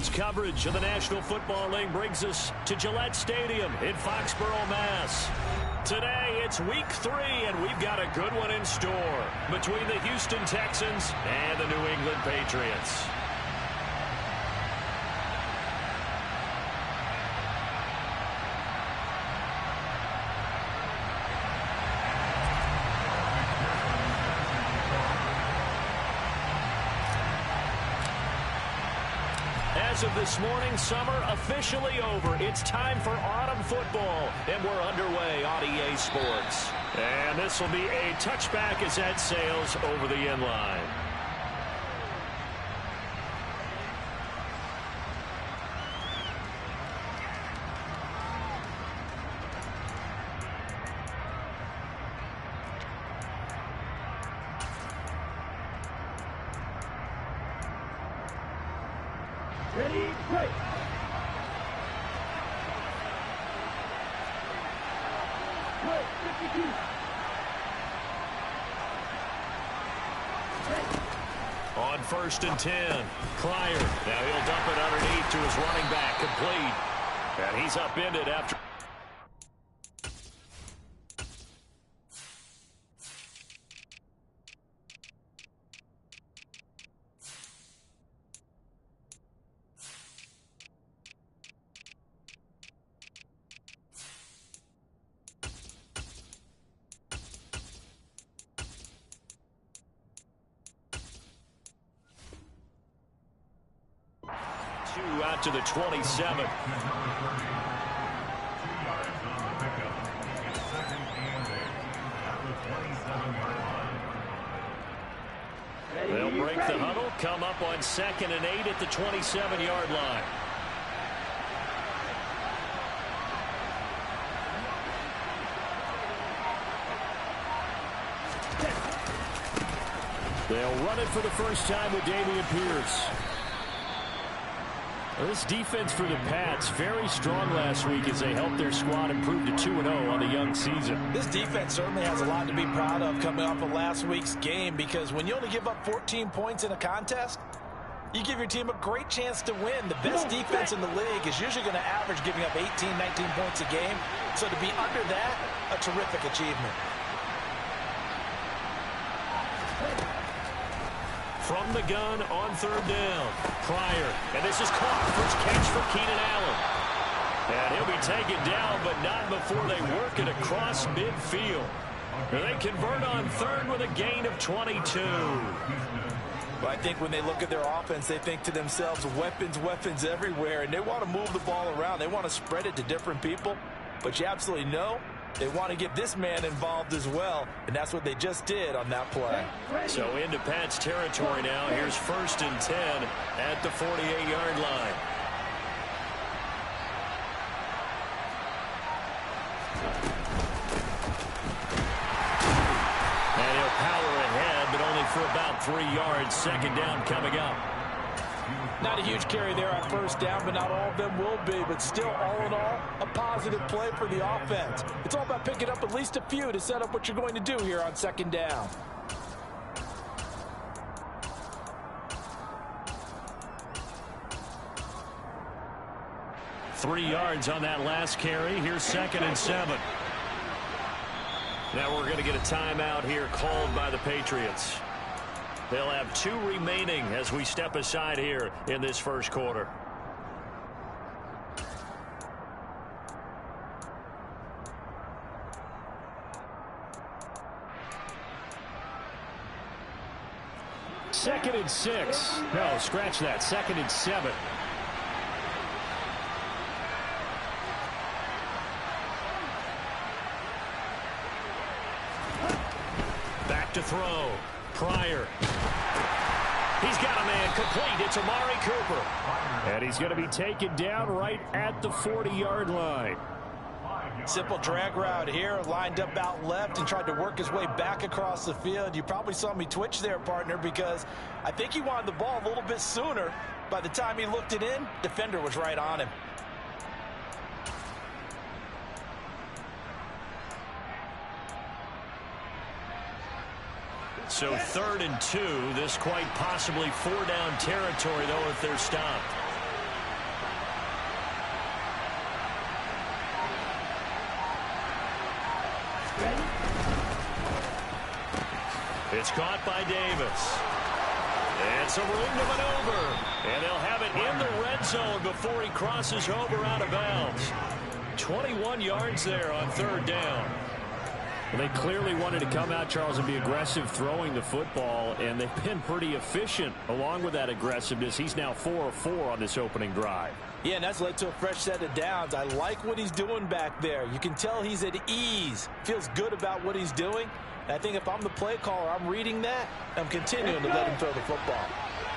Patriots coverage of the National Football League brings us to Gillette Stadium in Foxborough, Mass. Today, it's week 3, and we've got a good one in store between the Houston Texans and the New England Patriots. As of this morning, summer officially over. It's time for autumn football, and we're underway on EA Sports. And this will be a touchback as that sails over the end line. Ready, break. Play, 52. On 1st and 10, Pryor. Now he'll dump it underneath to his running back, complete. And he's upended after. Out to the 27. They'll break the huddle, come up on 2nd and 8 at the 27-yard line. They'll run it for the first time with Dameon Pierce. This defense for the Pats, very strong last week as they helped their squad improve to 2-0 on the young season. This defense certainly has a lot to be proud of coming off of last week's game, because when you only give up 14 points in a contest, you give your team a great chance to win. The best defense in the league is usually going to average giving up 18, 19 points a game. So to be under that, a terrific achievement. From the gun on 3rd down, Pryor, and this is caught. First catch for Keenan Allen. And he'll be taken down, but not before they work it across midfield. And they convert on 3rd with a gain of 22. But I think when they look at their offense, they think to themselves, weapons, weapons everywhere, and they want to move the ball around. They want to spread it to different people, but you absolutely know they want to get this man involved as well, and that's what they just did on that play. So into Pats territory now. Here's 1st and 10 at the 48-yard line. And he'll power ahead, but only for about 3 yards. 2nd down coming up. Not a huge carry there on 1st down, but not all of them will be. But still, all in all, a positive play for the offense. It's all about picking up at least a few to set up what you're going to do here on 2nd down. Three yards on that last carry. Here's 2nd and 7. Now we're going to get a timeout here called by the Patriots. They'll have 2 remaining as we step aside here in this first quarter. Second and 6. No, scratch that. 2nd and 7. Back to throw. Pryor. He's got a man complete. It's Amari Cooper. And he's going to be taken down right at the 40-yard line. Simple drag route here, lined up out left and tried to work his way back across the field. You probably saw me twitch there, partner, because I think he wanted the ball a little bit sooner. By the time he looked it in, defender was right on him. So 3rd and 2. This quite possibly 4-down territory, though, if they're stopped. It's caught by Davis. And some room to maneuver. And they'll have it in the red zone before he crosses over out of bounds. 21 yards there on third down. Well, they clearly wanted to come out, Charles, and be aggressive throwing the football, and they've been pretty efficient along with that aggressiveness. He's now 4 of 4 on this opening drive. Yeah, and that's led to a fresh set of downs. I like what he's doing back there. You can tell he's at ease, feels good about what he's doing. And I think if I'm the play caller, I'm reading that, I'm continuing to let him throw the football.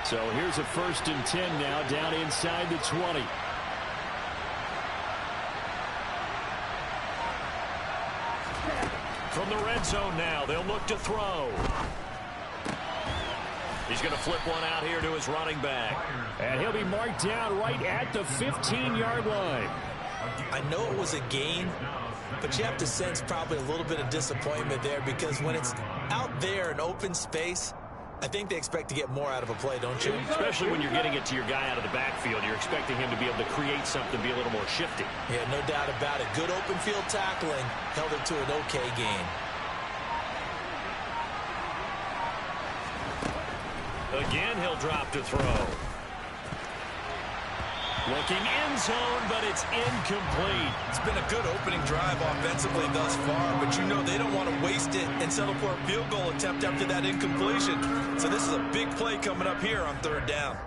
So here's a 1st and 10 now, down inside the 20. From the red zone now, they'll look to throw. He's going to flip one out here to his running back. And he'll be marked down right at the 15-yard line. I know it was a gain, but you have to sense probably a little bit of disappointment there, because when it's out there in open space, I think they expect to get more out of a play, don't you? Especially when you're getting it to your guy out of the backfield. You're expecting him to be able to create something, be a little more shifty. Yeah, no doubt about it. Good open field tackling held it to an okay gain. Again, he'll drop to throw. Looking end zone, but it's incomplete. It's been a good opening drive offensively thus far, but you know they don't want to waste it and settle for a field goal attempt after that incompletion. So this is a big play coming up here on third down.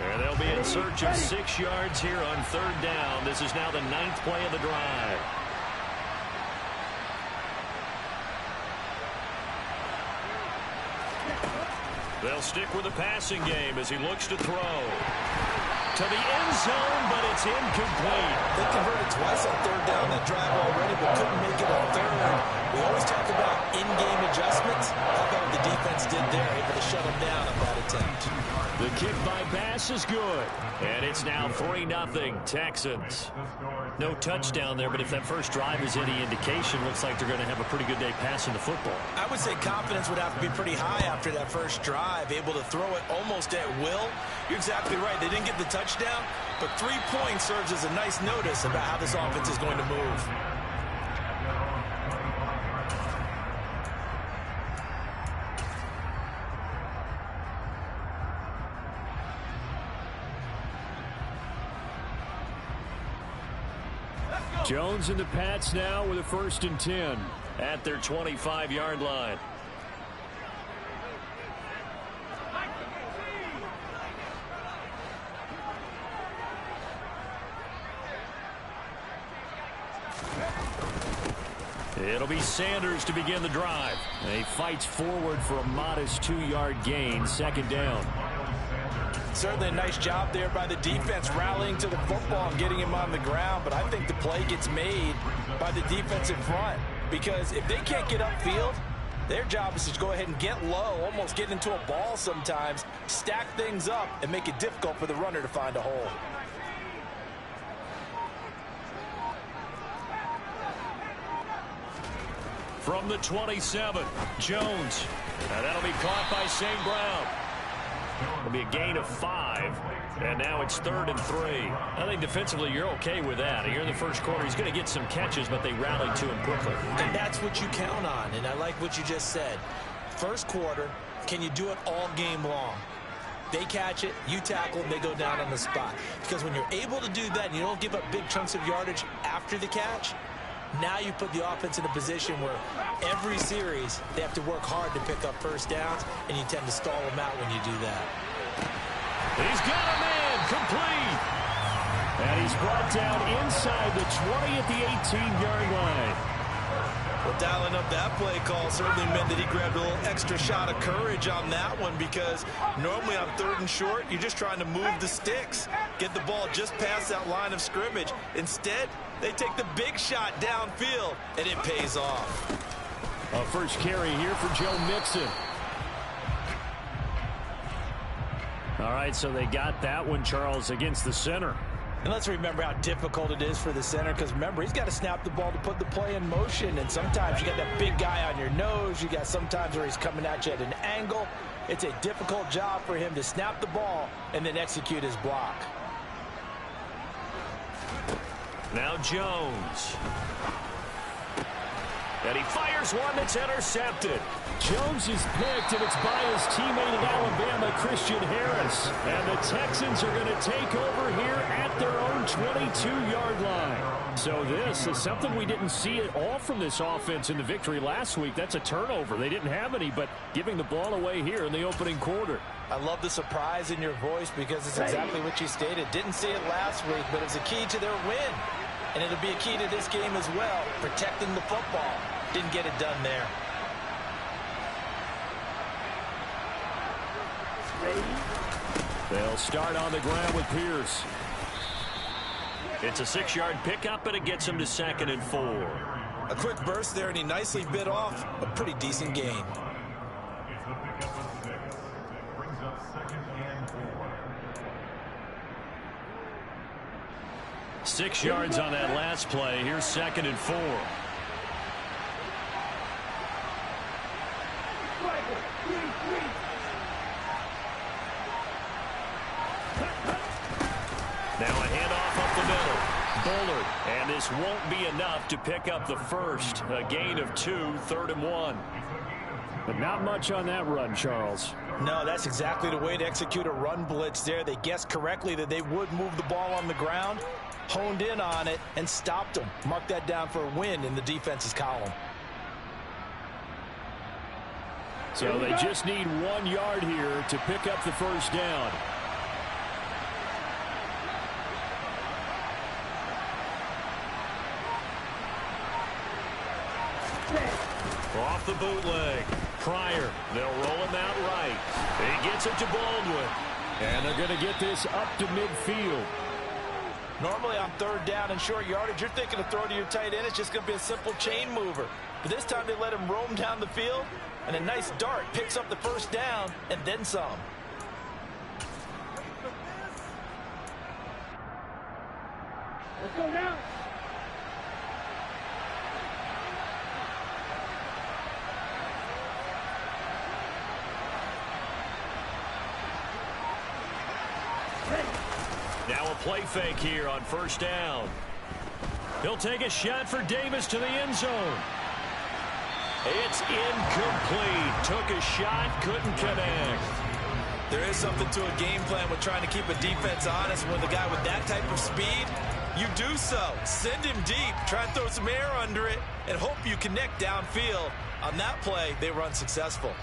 And they'll be in search of 6 yards here on third down. This is now the 9th play of the drive. They'll stick with the passing game as he looks to throw. To the end zone, but it's incomplete. They converted twice on third down that drive already, but couldn't make it on third. We always talk about in-game adjustments. How about what the defense did there, able to shut them down on that attempt. The kick by pass is good. And it's now 3-0 Texans. No touchdown there, but if that first drive is any indication, looks like they're going to have a pretty good day passing the football. I would say confidence would have to be pretty high after that first drive, able to throw it almost at will. You're exactly right. They didn't get the touchdown, but 3 points serves as a nice notice about how this offense is going to move. Jones and the Pats now with a 1st and 10 at their 25-yard line. It'll be Sanders to begin the drive. He fights forward for a modest 2-yard gain, 2nd down. Certainly a nice job there by the defense rallying to the football and getting him on the ground, but I think the play gets made by the defensive front, because if they can't get upfield, their job is to go ahead and get low, almost get into a ball sometimes, stack things up, and make it difficult for the runner to find a hole. From the 27, Jones. And that'll be caught by St. Brown. It'll be a gain of 5, and now it's 3rd and 3. I think defensively you're okay with that. Here in the first quarter, he's going to get some catches, but they rallied to him quickly. And that's what you count on, and I like what you just said. First quarter, can you do it all game long? They catch it, you tackle them, they go down on the spot. Because when you're able to do that and you don't give up big chunks of yardage after the catch, now you put the offense in a position where every series they have to work hard to pick up first downs, and you tend to stall them out when you do that. He's got a man complete. And he's brought down inside the 20 at the 18-yard line. Well, dialing up that play call certainly meant that he grabbed a little extra shot of courage on that one, because normally on 3rd and short, you're just trying to move the sticks, get the ball just past that line of scrimmage. Instead, they take the big shot downfield, and it pays off. A first carry here for Joe Mixon. All right, so they got that one, Charles, against the center. And let's remember how difficult it is for the center, because remember, he's got to snap the ball to put the play in motion, and sometimes you got that big guy on your nose. You got sometimes where he's coming at you at an angle. It's a difficult job for him to snap the ball and then execute his block. Now Jones. And he fires one that's intercepted. Jones is picked, and it's by his teammate in Alabama, Christian Harris. And the Texans are going to take over here at their own 22-yard line. So this is something we didn't see at all from this offense in the victory last week. That's a turnover. They didn't have any, but giving the ball away here in the opening quarter. I love the surprise in your voice because it's exactly what you stated. Didn't see it last week, but it was a key to their win. And it'll be a key to this game as well, protecting the football. Didn't get it done there. They'll start on the ground with Pierce. It's a 6-yard pickup, and it gets him to 2nd and 4. A quick burst there, and he nicely bit off a pretty decent gain. Six yards on that last play. Here's 2nd and 4. Now a handoff up the middle. Bullard. And this won't be enough to pick up the first. A gain of 2, 3rd and 1. But not much on that run, Charles. No, that's exactly the way to execute a run blitz there. They guessed correctly that they would move the ball on the ground, honed in on it, and stopped them. Mark that down for a win in the defense's column. So they just need 1 yard here to pick up the first down. Off the bootleg. Pryor. They'll roll him out right. He gets it to Baldwin. And they're going to get this up to midfield. Normally on 3rd down and short yardage, you're thinking of throw to your tight end. It's just going to be a simple chain mover. But this time they let him roam down the field, and a nice dart picks up the first down and then some. Let's go now. Now a play fake here on 1st down. He'll take a shot for Davis to the end zone. It's incomplete. Took a shot, couldn't connect. There is something to a game plan with trying to keep a defense honest. With a guy with that type of speed, you do so. Send him deep, try and throw some air under it, and hope you connect downfield. On that play, they were unsuccessful.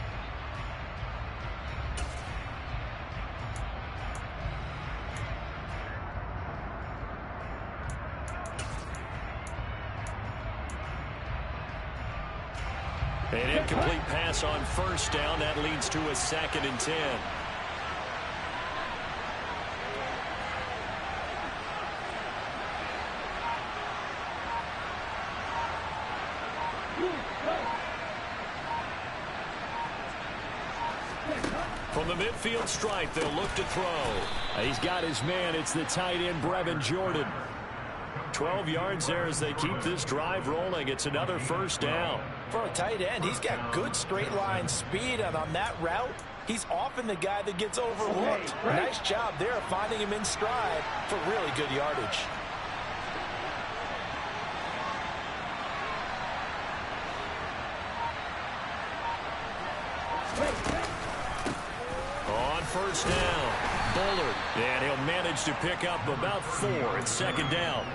An incomplete pass on 1st down. That leads to a 2nd and 10. From the midfield stripe, they'll look to throw. He's got his man. It's the tight end, Brevin Jordan. 12 yards there as they keep this drive rolling. It's another 1st down. For a tight end, he's got good straight line speed, and on that route, he's often the guy that gets overlooked. Nice job there finding him in stride for really good yardage. On 1st down, Bullard. And he'll manage to pick up about 4. It's 2nd down.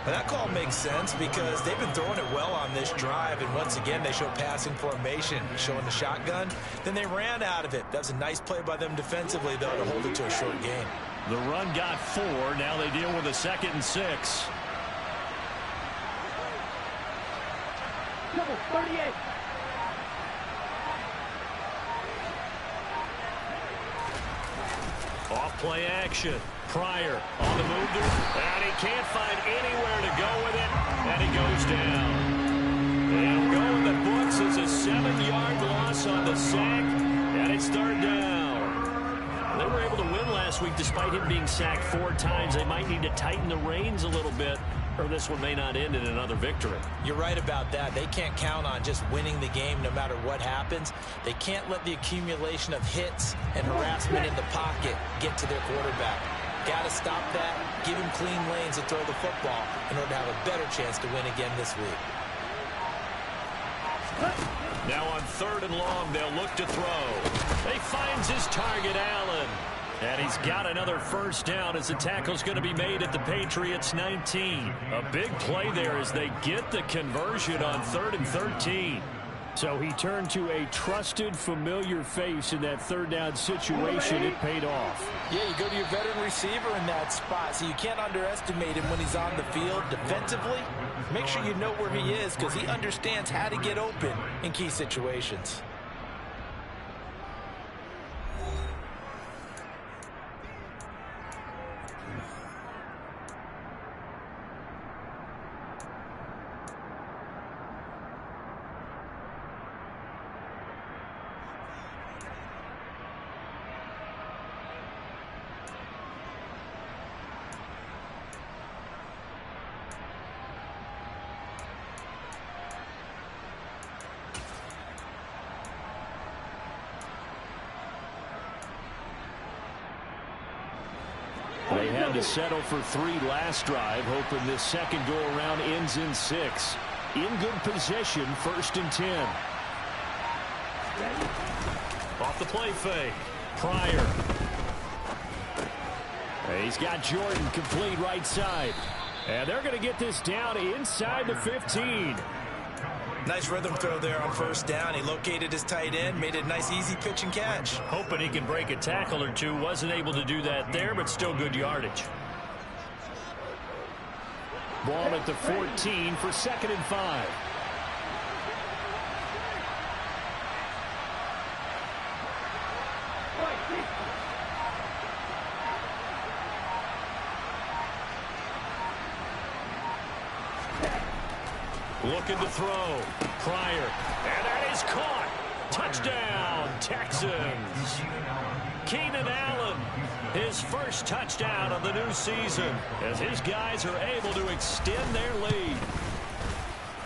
But that call makes sense because they've been throwing it well on this drive, and once again they show passing formation, showing the shotgun. Then they ran out of it. That was a nice play by them defensively, though, to hold it to a short gain. The run got 4. Now they deal with a 2nd and 6. Double 38. Off play action. Pryor on the move, and he can't find anywhere to go with it, and he goes down. And go in the books as a 7-yard loss on the sack, and it's 3rd down. They were able to win last week despite him being sacked 4 times. They might need to tighten the reins a little bit, or this one may not end in another victory. You're right about that. They can't count on just winning the game no matter what happens. They can't let the accumulation of hits and harassment in the pocket get to their quarterback. Got to stop that, give him clean lanes to throw the football in order to have a better chance to win again this week. Now on 3rd and long, they'll look to throw. He finds his target, Allen. And he's got another first down as the tackle's going to be made at the Patriots 19. A big play there as they get the conversion on 3rd and 13. So he turned to a trusted, familiar face in that 3rd down situation. It paid off. Yeah, you go to your veteran receiver in that spot, so you can't underestimate him when he's on the field defensively. Make sure you know where he is because he understands how to get open in key situations. They had to settle for 3 last drive, hoping this second go-around ends in 6. In good position, 1st and 10. Off the play fake. Pryor. He's got Jordan complete right side. And they're going to get this down inside the 15. Nice rhythm throw there on 1st down. He located his tight end, made it a nice easy pitch and catch. Hoping he can break a tackle or two. Wasn't able to do that there, but still good yardage. Ball at the 14 for 2nd and 5. Looking to throw. Pryor. And that is caught. Touchdown, Texans. Keenan Allen, his first touchdown of the new season, as his guys are able to extend their lead.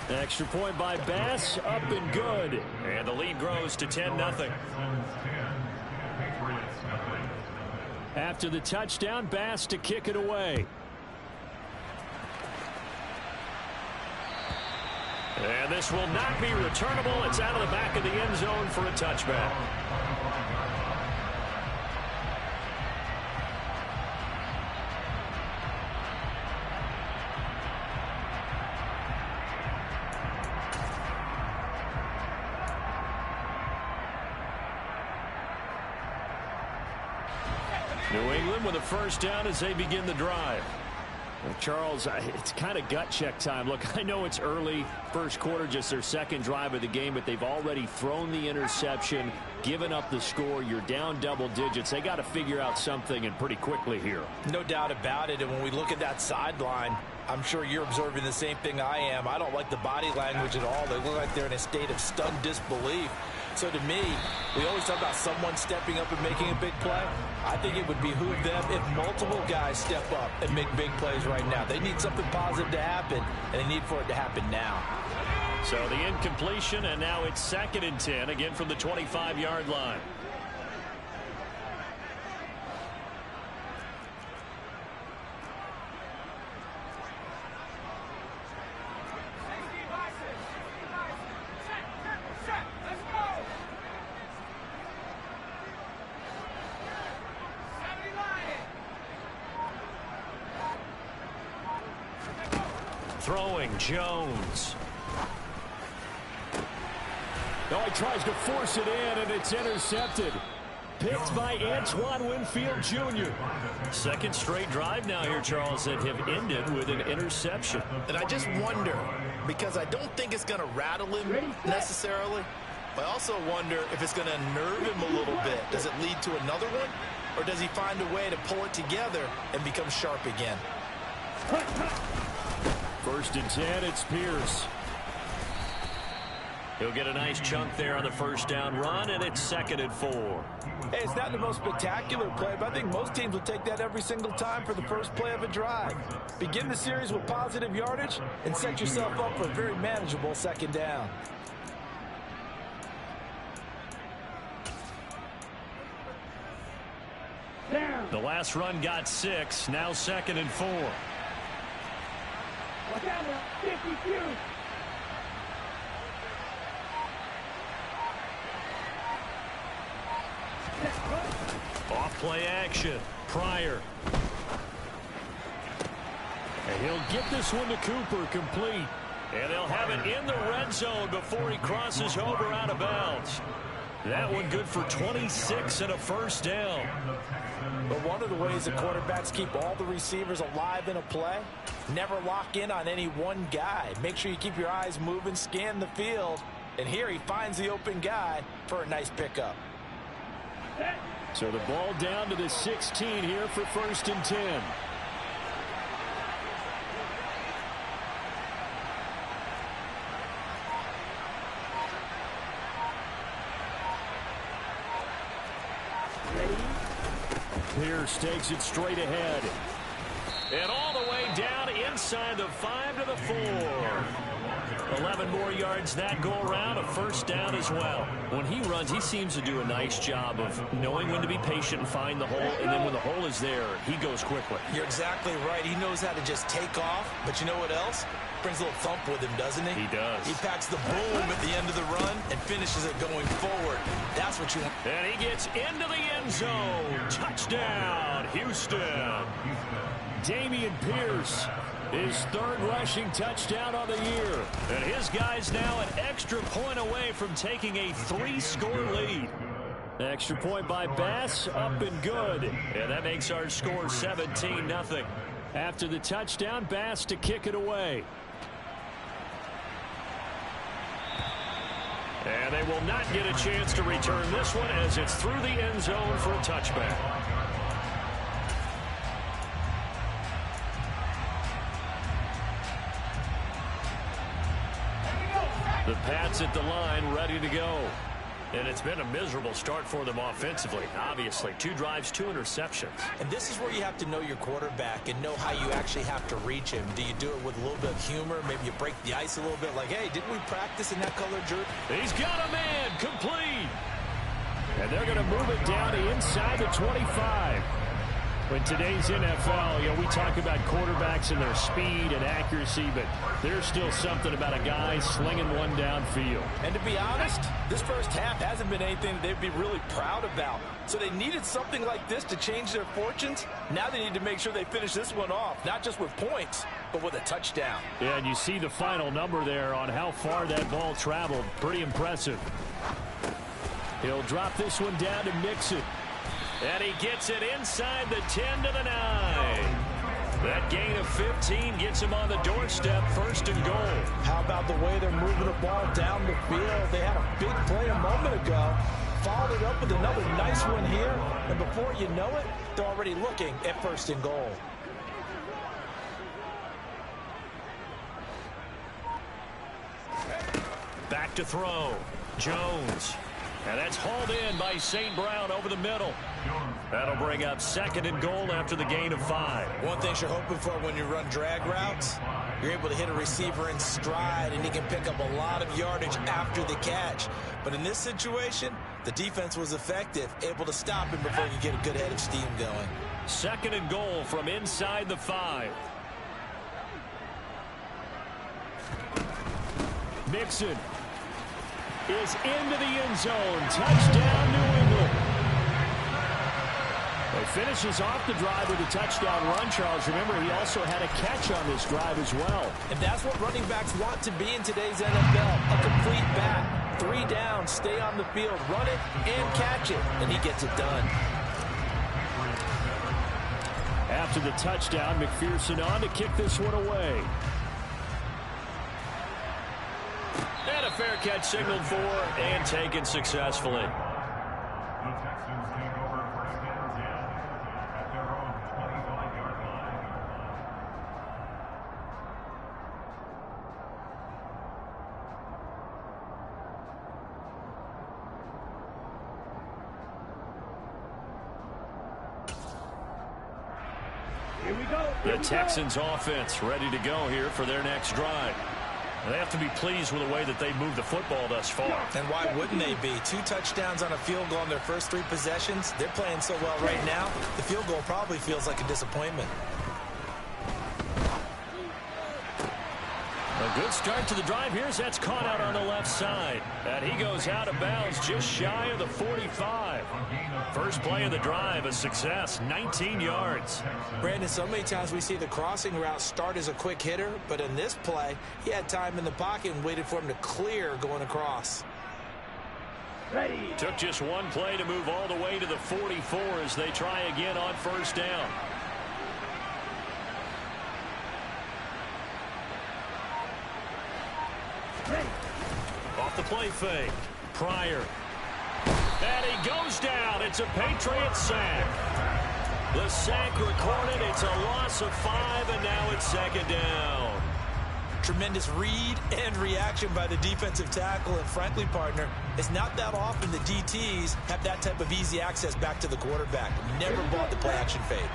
Extra point by Bass, up and good. And the lead grows to 10-0. After the touchdown, Bass to kick it away. And this will not be returnable. It's out of the back of the end zone for a touchback. New England with a first down as they begin the drive. Well, Charles, it's kind of gut check time. Look, I know it's early, first quarter, just their second drive of the game, but they've already thrown the interception, given up the score. You're down double digits. They got to figure out something, and pretty quickly here. No doubt about it, and when we look at that sideline, I'm sure you're observing the same thing I am. I don't like the body language at all. They look like they're in a state of stunned disbelief. So to me, we always talk about someone stepping up and making a big play. I think it would behoove them if multiple guys step up and make big plays right now. They need something positive to happen, and they need for it to happen now. So the incompletion, and now it's 2nd and 10, again from the 25-yard line. Throwing, Jones. Oh, he tries to force it in, and it's intercepted. Picked by Antoine Winfield Jr. Second straight drive now here, Charles, that have ended with an interception. And I just wonder, because I don't think it's going to rattle him necessarily, but I also wonder if it's going to unnerve him a little bit. Does it lead to another one, or does he find a way to pull it together and become sharp again? 1st and 10, it's Pierce. He'll get a nice chunk there on the first down run, and it's 2nd and 4. Hey, it's not the most spectacular play, but I think most teams would take that every single time for the first play of a drive. Begin the series with positive yardage and set yourself up for a very manageable 2nd down. Down. The last pass run got 6. Now 2nd and 4. Watch out now. 52. Off play action. Pryor. And he'll get this one to Cooper, complete. And they'll have it in the red zone before he crosses over out of bounds. That one good for 26 and a first down. But one of the ways the quarterbacks keep all the receivers alive in a play, never lock in on any one guy. Make sure you keep your eyes moving, scan the field. And here he finds the open guy for a nice pickup. So the ball down to the 16 here for 1st and 10. Pierce takes it straight ahead. And all the way down inside the 5 to the 4. 11 more yards that go around, a first down as well. When he runs, he seems to do a nice job of knowing when to be patient and find the hole, and then when the hole is there, he goes quickly. You're exactly right. He knows how to just take off, but you know what else? Brings a little thump with him, doesn't he? He does. He packs the boom at the end of the run and finishes it going forward. That's what you want. And he gets into the end zone. Touchdown, Houston. Dameon Pierce, his 3rd rushing touchdown on the year. And his guy's now an extra point away from taking a 3-score lead. Extra point by Bass, up and good. And that makes our score 17-0. After the touchdown, Bass to kick it away. And they will not get a chance to return this one as it's through the end zone for a touchback. The Pats at the line, ready to go. And it's been a miserable start for them offensively. Obviously, 2 drives, 2 interceptions. And this is where you have to know your quarterback and know how you actually have to reach him. Do you do it with a little bit of humor? Maybe you break the ice a little bit like, hey, didn't we practice in that color jersey? He's got a man, complete. And they're going to move it down to inside the 25. In today's NFL, we talk about quarterbacks and their speed and accuracy, but there's still something about a guy slinging one downfield. And to be honest, this first half hasn't been anything they'd be really proud about. So they needed something like this to change their fortunes. Now they need to make sure they finish this one off, not just with points, but with a touchdown. Yeah, and you see the final number there on how far that ball traveled. Pretty impressive. He'll drop this one down to Mixon. And he gets it inside the 10 to the 9. That gain of 15 gets him on the doorstep, 1st and goal. How about the way they're moving the ball down the field? They had a big play a moment ago. Followed it up with another nice one here. And before you know it, they're already looking at 1st and goal. Back to throw. Jones. And that's hauled in by St. Brown over the middle. That'll bring up 2nd and goal after the gain of 5. One thing you're hoping for when you run drag routes, you're able to hit a receiver in stride, and he can pick up a lot of yardage after the catch. But in this situation, the defense was effective, able to stop him before you get a good head of steam going. 2nd and goal from inside the 5. Mixon is into the end zone. Touchdown, New England. He finishes off the drive with a touchdown run, Charles. Remember, he also had a catch on this drive as well. And that's what running backs want to be in today's NFL. A complete back. 3 down, stay on the field, run it, and catch it. And he gets it done. After the touchdown, McPherson on to kick this one away. And a fair catch signaled for and taken successfully. The Texans take over 1st and 10 at their own 25-yard line. Here we go. The Texans offense ready to go here for their next drive. They have to be pleased with the way that they moved the football thus far. And why wouldn't they be? 2 touchdowns on a field goal in their first 3 possessions. They're playing so well right now, the field goal probably feels like a disappointment. A good start to the drive here as that's caught out on the left side. And he goes out of bounds just shy of the 45. First play of the drive, a success, 19 yards. Brandon, so many times we see the crossing route start as a quick hitter, but in this play, he had time in the pocket and waited for him to clear going across. Ready. Took just one play to move all the way to the 44 as they try again on first down. Off the play fake. Pryor. And he goes down. It's a Patriots sack. The sack recorded. It's a loss of 5, and now it's second down. Tremendous read and reaction by the defensive tackle. And frankly, partner, it's not that often the DTs have that type of easy access back to the quarterback. Never bought the play action fade.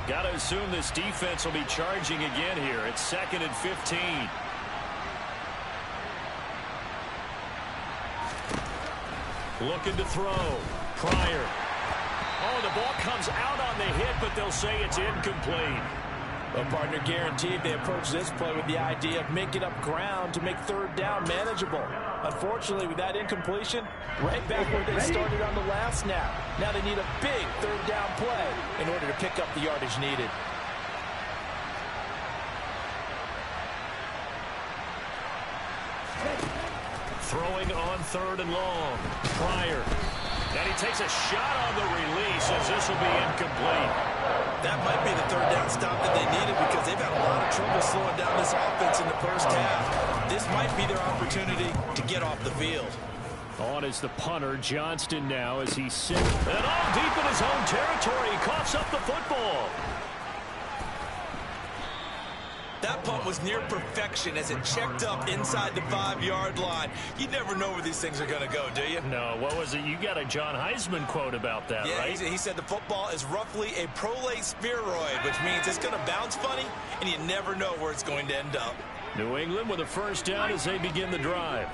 Got to assume this defense will be charging again here. It's 2nd and 15. Looking to throw. Pryor. Oh, the ball comes out on the hit, but they'll say it's incomplete. Well, partner, guaranteed they approach this play with the idea of making up ground to make third down manageable. Unfortunately, with that incompletion, right back where they started on the last snap. Now they need a big third down play in order to pick up the yardage needed. Throwing on 3rd and long. Pryor. And he takes a shot on the release as this will be incomplete. That might be the third down stop that they needed because they've had a lot of trouble slowing down this offense in the first half. This might be their opportunity to get off the field. On is the punter, Johnston now as he sits. And all deep in his own territory, he coughs up the football. That punt was near perfection as it checked up inside the 5-yard line. You never know where these things are going to go, do you? No, what was it? You got a John Heisman quote about that, yeah, right? He said the football is roughly a prolate spheroid, which means it's going to bounce funny, and you never know where it's going to end up. New England with a first down as they begin the drive.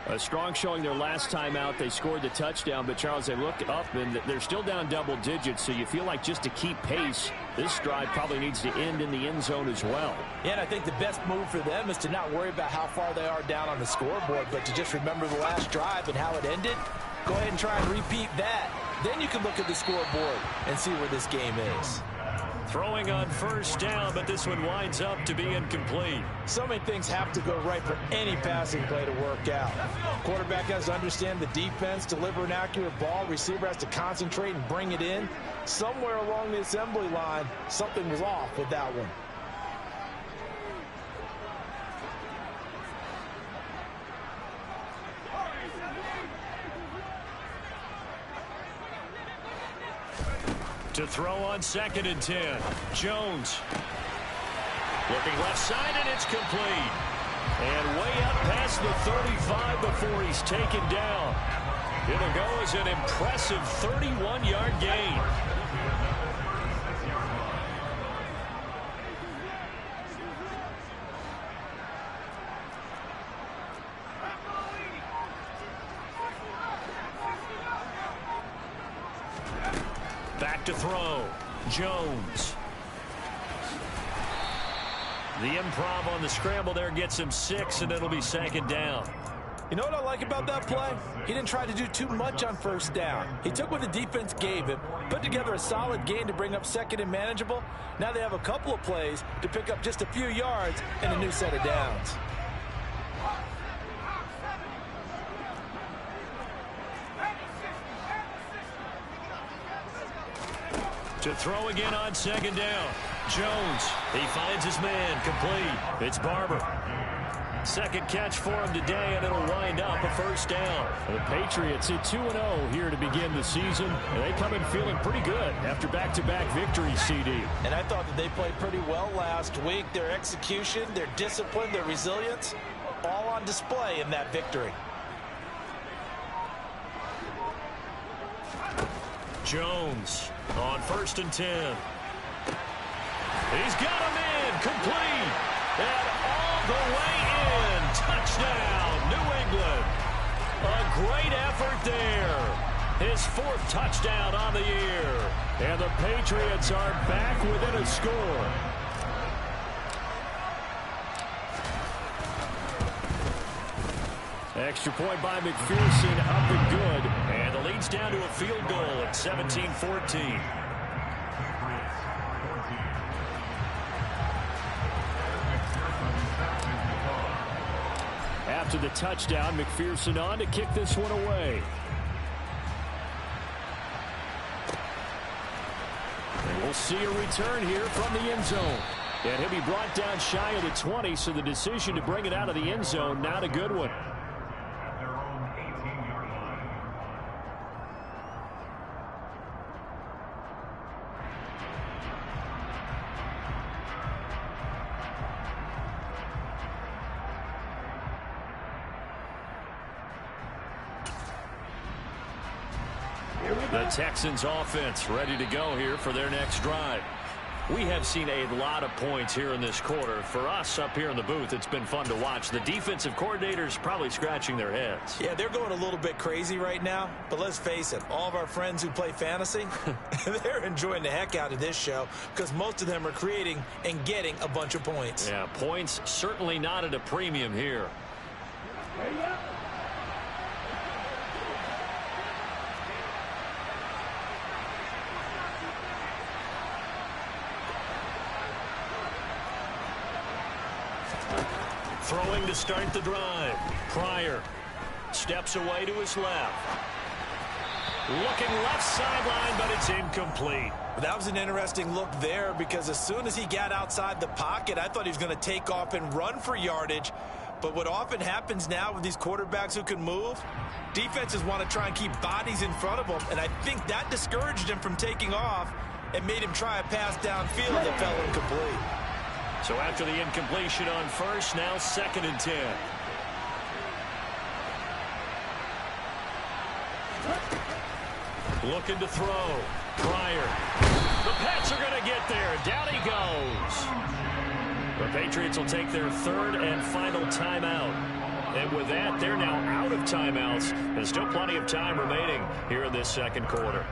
A strong showing their last time out. They scored the touchdown, but, Charles, they look up, and they're still down double digits, so you feel like just to keep pace, this drive probably needs to end in the end zone as well. Yeah, and I think the best move for them is to not worry about how far they are down on the scoreboard, but to just remember the last drive and how it ended. Go ahead and try and repeat that. Then you can look at the scoreboard and see where this game is. Throwing on first down, but this one winds up to be incomplete. So many things have to go right for any passing play to work out. Quarterback has to understand the defense, deliver an accurate ball. Receiver has to concentrate and bring it in. Somewhere along the assembly line, something was off with that one. To throw on 2nd and 10. Jones. Looking left side, and it's complete. And way up past the 35 before he's taken down. It'll go as an impressive 31-yard gain. Back to throw. Jones. The improv on the scramble there gets him 6, and it'll be 2nd down. You know what I like about that play? He didn't try to do too much on first down. He took what the defense gave him, put together a solid gain to bring up 2nd and manageable. Now they have a couple of plays to pick up just a few yards and a new set of downs. To throw again on 2nd down. Jones. He finds his man. Complete. It's Barber. 2nd catch for him today, and it'll wind up a first down. The Patriots hit 2-0 here to begin the season, and they come in feeling pretty good after back-to-back victories, CD. And I thought that they played pretty well last week. Their execution, their discipline, their resilience, all on display in that victory. Jones on 1st and 10. He's got him in. Complete. And all the way in. Touchdown, New England. A great effort there. His 4th touchdown on the year. And the Patriots are back within a score. Extra point by McPherson, up and good. And the lead's down to a field goal at 17-14. After the touchdown, McPherson on to kick this one away. And we'll see a return here from the end zone. And he'll be brought down shy of the 20, so the decision to bring it out of the end zone, not a good one. At their own 18-yard line. The Texans offense ready to go here for their next drive. We have seen a lot of points here in this quarter. For us up here in the booth, it's been fun to watch. The defensive coordinators probably scratching their heads. Yeah, they're going a little bit crazy right now. But let's face it, all of our friends who play fantasy, they're enjoying the heck out of this show because most of them are creating and getting a bunch of points. Yeah, points certainly not at a premium here. Throwing to start the drive. Pryor steps away to his left. Looking left sideline, but it's incomplete. That was an interesting look there because as soon as he got outside the pocket, I thought he was going to take off and run for yardage. But what often happens now with these quarterbacks who can move, defenses want to try and keep bodies in front of them. And I think that discouraged him from taking off and made him try a pass downfield that fell incomplete. So after the incompletion on first, now 2nd and 10. Looking to throw. Pryor. The Pats are going to get there. Down he goes. The Patriots will take their 3rd and final timeout. And with that, they're now out of timeouts. There's still plenty of time remaining here in this 2nd quarter.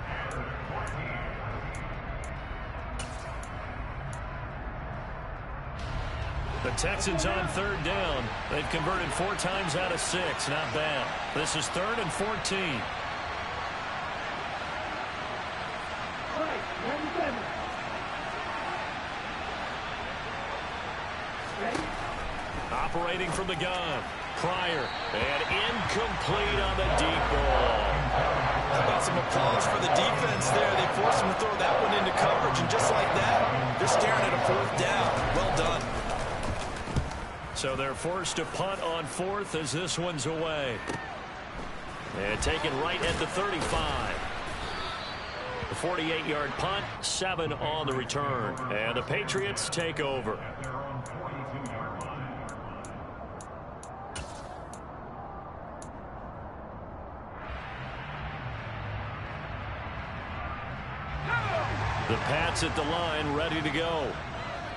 The Texans on 3rd down. They've converted 4 times out of 6. Not bad. This is 3rd and 14. Operating from the gun. Pryor. And incomplete on the deep ball. How about some applause for the defense there? They forced him to throw that one into coverage. And just like that, they're staring at a 4th down. Well done. So they're forced to punt on 4th as this one's away. And taken right at the 35. The 48-yard punt, 7 on the return. And the Patriots take over. The Pats at the line, ready to go.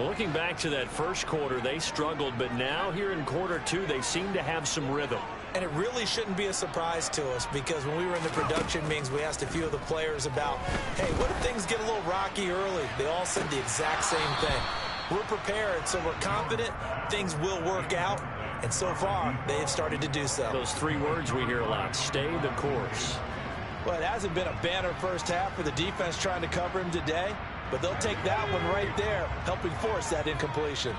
Looking back to that first quarter, they struggled, but now here in quarter 2, they seem to have some rhythm. And it really shouldn't be a surprise to us because when we were in the production meetings, we asked a few of the players about, hey, what if things get a little rocky early? They all said the exact same thing. We're prepared, so we're confident things will work out. And so far, they have started to do so. Those 3 words we hear a lot, stay the course. Well, it hasn't been a banner first half for the defense trying to cover him today. But they'll take that one right there, helping force that incompletion.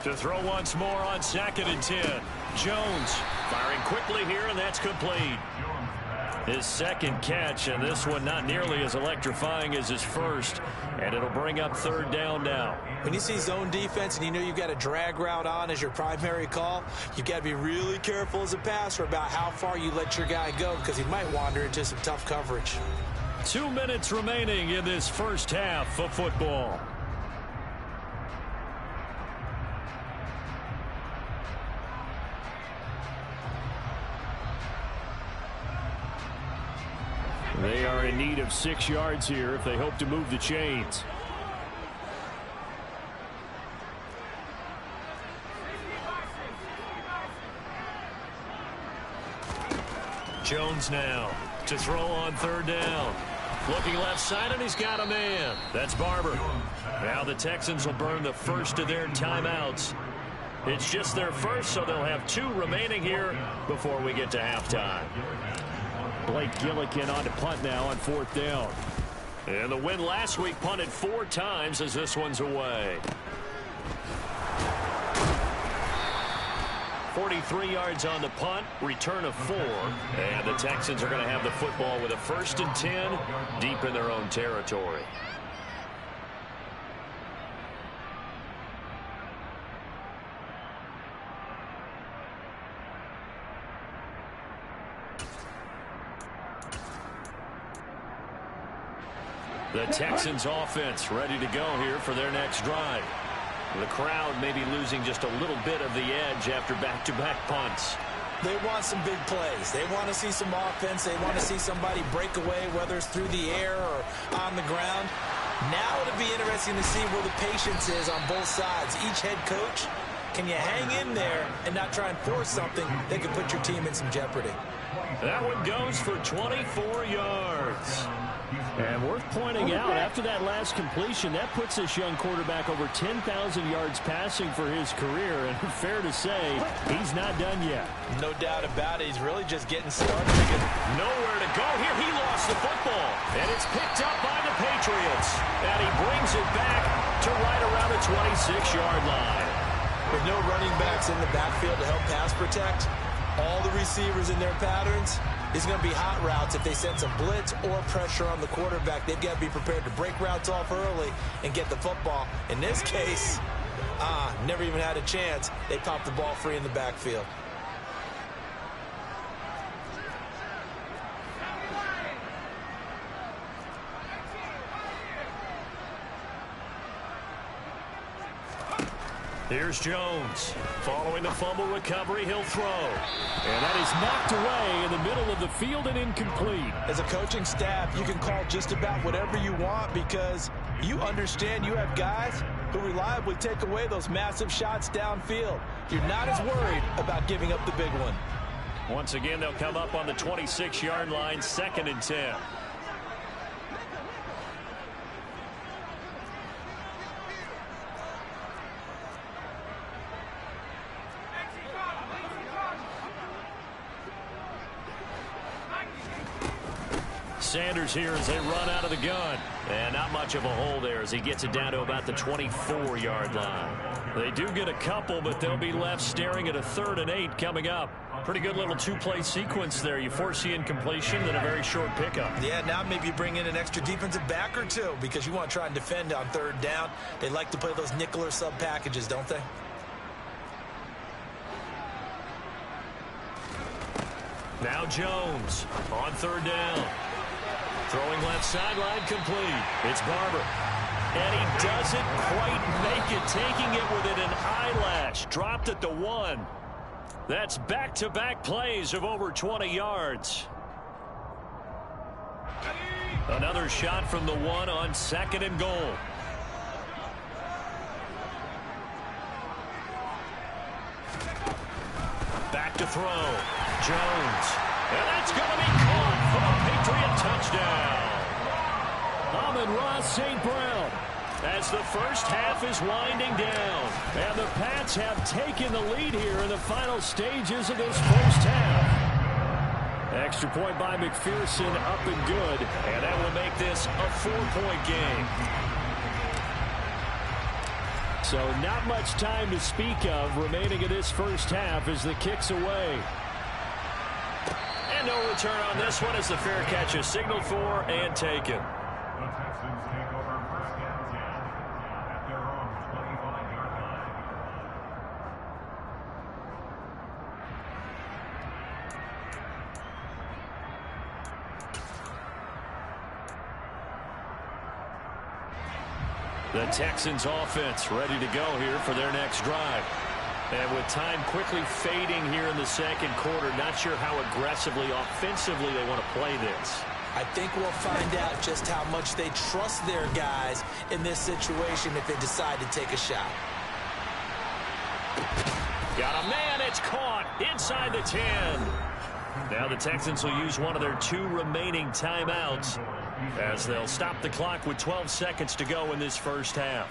To throw once more on 2nd and 10. Jones firing quickly here, and that's complete. His 2nd catch, and this one not nearly as electrifying as his first. And it'll bring up 3rd down now. When you see zone defense and you know you've got a drag route on as your primary call, you've got to be really careful as a passer about how far you let your guy go because he might wander into some tough coverage. 2 minutes remaining in this first half of are in need of 6 yards here if they hope to move the chains. Jones now to throw on third down. Looking left side, and he's got a man. That's Barber. Now the Texans will burn the first of their timeouts. It's just their first, so they'll have 2 remaining here before we get to halftime. Blake Gillikin on to punt now on 4th down. And the win last week punted 4 times as this one's away. 43 yards on the punt, return of 4. And the Texans are going to have the football with a 1st and 10 deep in their own territory. The Texans offense ready to go here for their next drive. The crowd may be losing just a little bit of the edge after back-to-back punts. They want some big plays. They want to see some offense. They want to see somebody break away, whether it's through the air or on the ground. Now it'll be interesting to see where the patience is on both sides. Each head coach, can you hang in there and not try and force something that could put your team in some jeopardy? That one goes for 24 yards. And worth pointing out, after that last completion, that puts this young quarterback over 10,000 yards passing for his career. And fair to say, he's not done yet. No doubt about it. He's really just getting started. Nowhere to go here. He lost the football. And it's picked up by the Patriots. And he brings it back to right around the 26-yard line. With no running backs in the backfield to help pass protect, all the receivers in their patterns, it's going to be hot routes if they sense a blitz or pressure on the quarterback. They've got to be prepared to break routes off early and get the football. In this case, never even had a chance. They popped the ball free in the backfield. Here's Jones. Following the fumble recovery, he'll throw. And that is knocked away in the middle of the field and incomplete. As a coaching staff, you can call just about whatever you want because you understand you have guys who reliably take away those massive shots downfield. You're not as worried about giving up the big one. Once again, they'll come up on the 26-yard line, 2nd and 10. Sanders here as they run out of the gun. And not much of a hole there as he gets it down to about the 24-yard line. They do get a couple, but they'll be left staring at a 3rd and 8 coming up. Pretty good little 2-play sequence there. You force the incompletion, then a very short pickup. Yeah, now maybe you bring in an extra defensive back or 2 because you want to try and defend on 3rd down. They like to play those nickel or sub packages, don't they? Now Jones on 3rd down. Throwing left sideline complete. It's Barber. And he doesn't quite make it, taking it within an eyelash. Dropped at the 1. That's back-to-back plays of over 20 yards. Another shot from the 1 on 2nd and goal. Back to throw. Jones. And that's going to be caught for a Patriot touchdown. Amon-Ra St. Brown. As the first half is winding down. And the Pats have taken the lead here in the final stages of this first half. Extra point by McPherson, up and good. And that will make this a 4-point game. So not much time to speak of remaining in this first half as the kick's away. And no return on this one as the fair catch is signaled for and taken. The Texans take over 1st and 10 at their own 25-yard line. The Texans offense ready to go here for their next drive. And with time quickly fading here in the 2nd quarter, not sure how aggressively, offensively they want to play this. I think we'll find out just how much they trust their guys in this situation if they decide to take a shot. Got a man, it's caught inside the 10. Now the Texans will use one of their 2 remaining timeouts as they'll stop the clock with 12 seconds to go in this first half.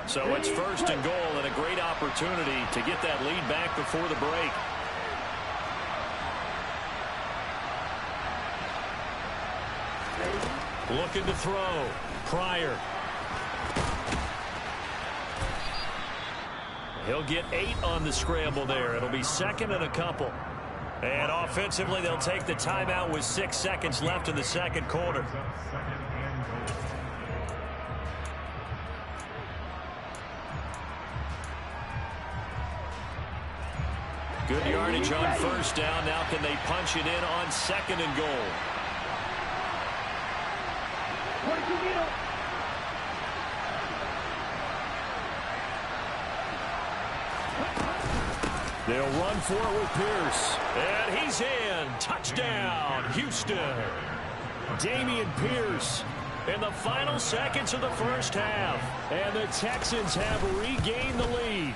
So it's 1st and goal and a great opportunity to get that lead back before the break. Looking to throw. Pryor. He'll get 8 on the scramble there. It'll be 2nd and a couple. And offensively, they'll take the timeout with 6 seconds left in the second quarter. Good yardage on 1st down. Now can they punch it in on 2nd and goal? They'll run for it with Pierce. And he's in. Touchdown, Houston. Damian Pierce in the final seconds of the first half. And the Texans have regained the lead.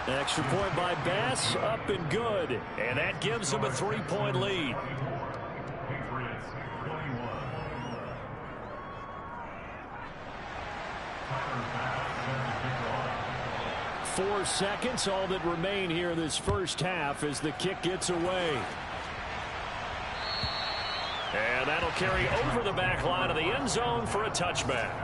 Extra point by Bass, up and good. And that gives them a 3-point lead. Patriots 21. 4 seconds, all that remain here in this first half as the kick gets away. And that'll carry over the back line of the end zone for a touchback.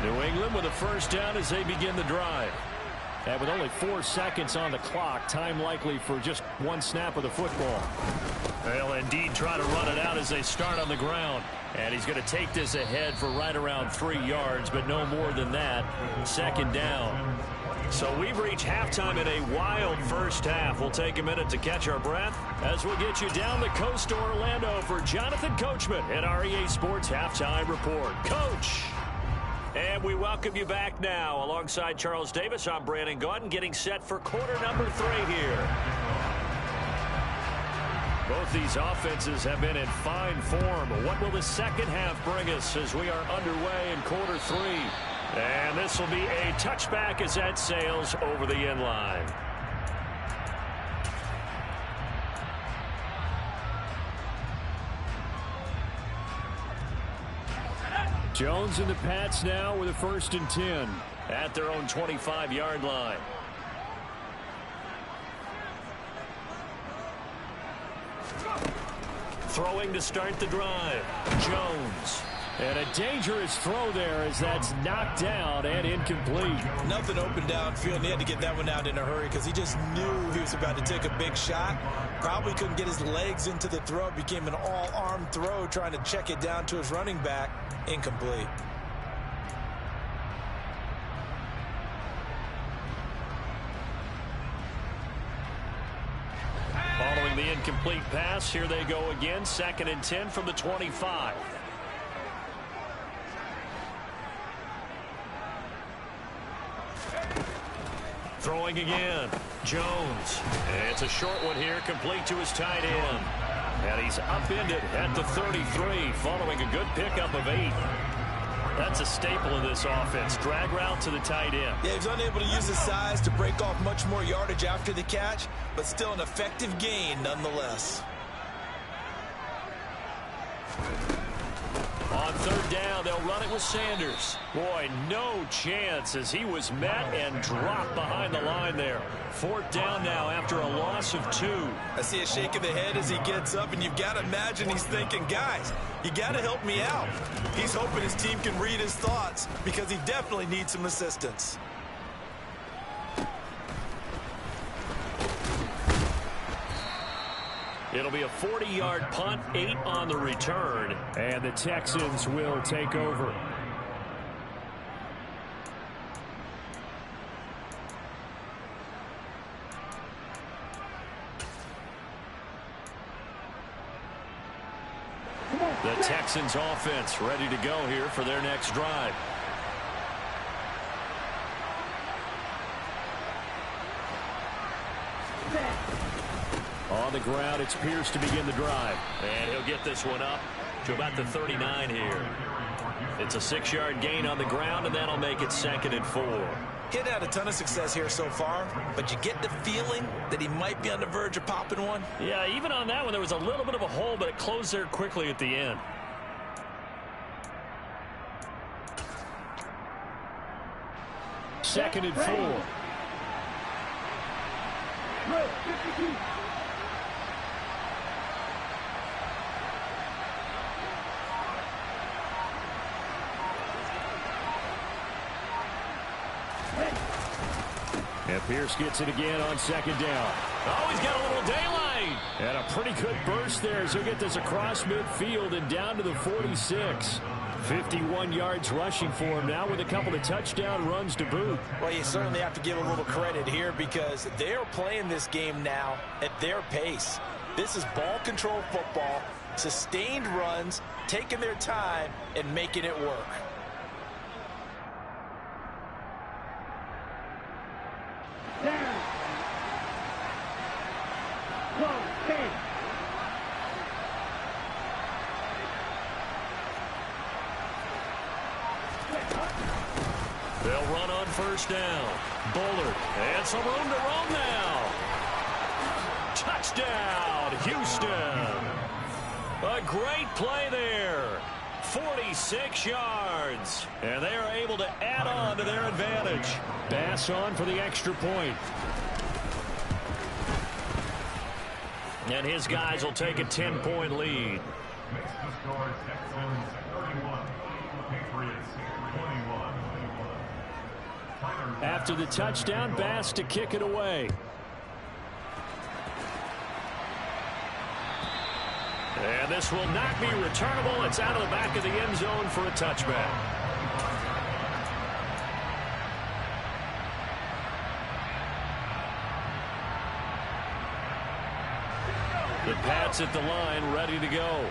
New England with a 1st down as they begin the drive. And with only 4 seconds on the clock, time likely for just 1 snap of the football. They'll indeed try to run it out as they start on the ground. And he's going to take this ahead for right around 3 yards, but no more than that. 2nd down. So we've reached halftime in a wild first half. We'll take a minute to catch our breath as we'll get you down the coast to Orlando for Jonathan Coachman at our EA Sports Halftime Report. Coach! And we welcome you back now. Alongside Charles Davis, I'm Brandon Gaudin, getting set for quarter number 3 here. Both these offenses have been in fine form. What will the second half bring us as we are underway in quarter 3? And this will be a touchback as that sails over the end line. Jones and the Pats now with a 1st and 10 at their own 25-yard line. Throwing to start the drive. Jones. And a dangerous throw there as that's knocked down and incomplete. Nothing open downfield. He had to get that one out in a hurry because he just knew he was about to take a big shot. Probably couldn't get his legs into the throw. Became an all-arm throw trying to check it down to his running back. Incomplete. Following the incomplete pass, here they go again. 2nd and 10 from the 25. Throwing again. Jones. And it's a short one here, complete to his tight end. And he's upended at the 33 following a good pickup of 8. That's a staple of this offense. Drag route to the tight end. Yeah, he's unable to use his size to break off much more yardage after the catch, but still an effective gain nonetheless. On 3rd down, they'll run it with Sanders. Boy, no chance as he was met and dropped behind the line there. 4th down now after a loss of 2. I see a shake of the head as he gets up, and you've got to imagine he's thinking, guys, you got to help me out. He's hoping his team can read his thoughts because he definitely needs some assistance. It'll be a 40-yard punt, 8 on the return. And the Texans will take over. Texans offense ready to go here for their next drive. On the ground, it's Pierce to begin the drive. And he'll get this one up to about the 39 here. It's a 6-yard gain on the ground, and that'll make it 2nd and 4. He hadn't had a ton of success here so far, but you get the feeling that he might be on the verge of popping one. Yeah, even on that one, there was a little bit of a hole, but it closed there quickly at the end. Second and 4. And Pierce gets it again on 2nd down. Oh, he's got a little daylight. And a pretty good burst there as he'll get this across midfield and down to the 46. 51 yards rushing for him now with a couple of touchdown runs to boot. Well, you certainly have to give a little credit here because they're playing this game now at their pace. This is ball control football, sustained runs, taking their time and making it work. Down. Close. 10. They'll run on 1st down. Bullard. And some room to roam now. Touchdown, Houston. A great play there. 46 yards. And they are able to add on to their advantage. Bass on for the extra point. And his guys will take a 10-point lead. Makes the score Texans 31, Patriots 21. After the touchdown, Bass to kick it away. And this will not be returnable. It's out of the back of the end zone for a touchback. The Pats at the line, ready to go.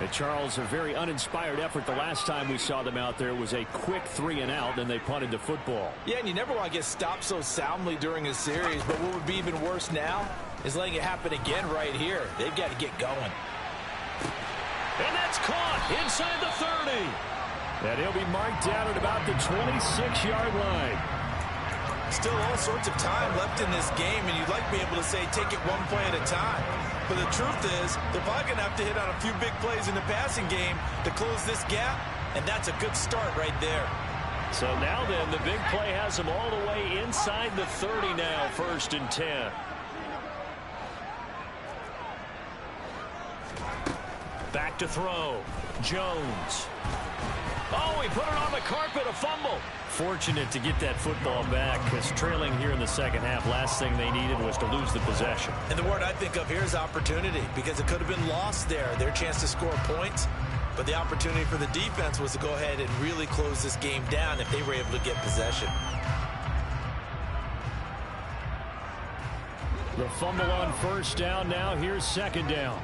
And Charles, a very uninspired effort the last time we saw them out there. It was a quick 3-and-out, and they punted the football. Yeah, and you never want to get stopped so soundly during a series, but what would be even worse now is letting it happen again right here. They've got to get going. And that's caught inside the 30. And he'll be marked down at about the 26-yard line. Still all sorts of time left in this game, and you'd like to be able to say take it one play at a time. But the truth is, they're probably going to have to hit on a few big plays in the passing game to close this gap, and that's a good start right there. So now then, the big play has them all the way inside the 30 now, 1st and 10. Back to throw. Jones. Oh, he put it on the carpet, a fumble. Fortunate to get that football back because trailing here in the second half, last thing they needed was to lose the possession. And the word I think of here is opportunity because it could have been lost there, their chance to score points. But the opportunity for the defense was to go ahead and really close this game down if they were able to get possession. The fumble on 1st down now. Here's 2nd down.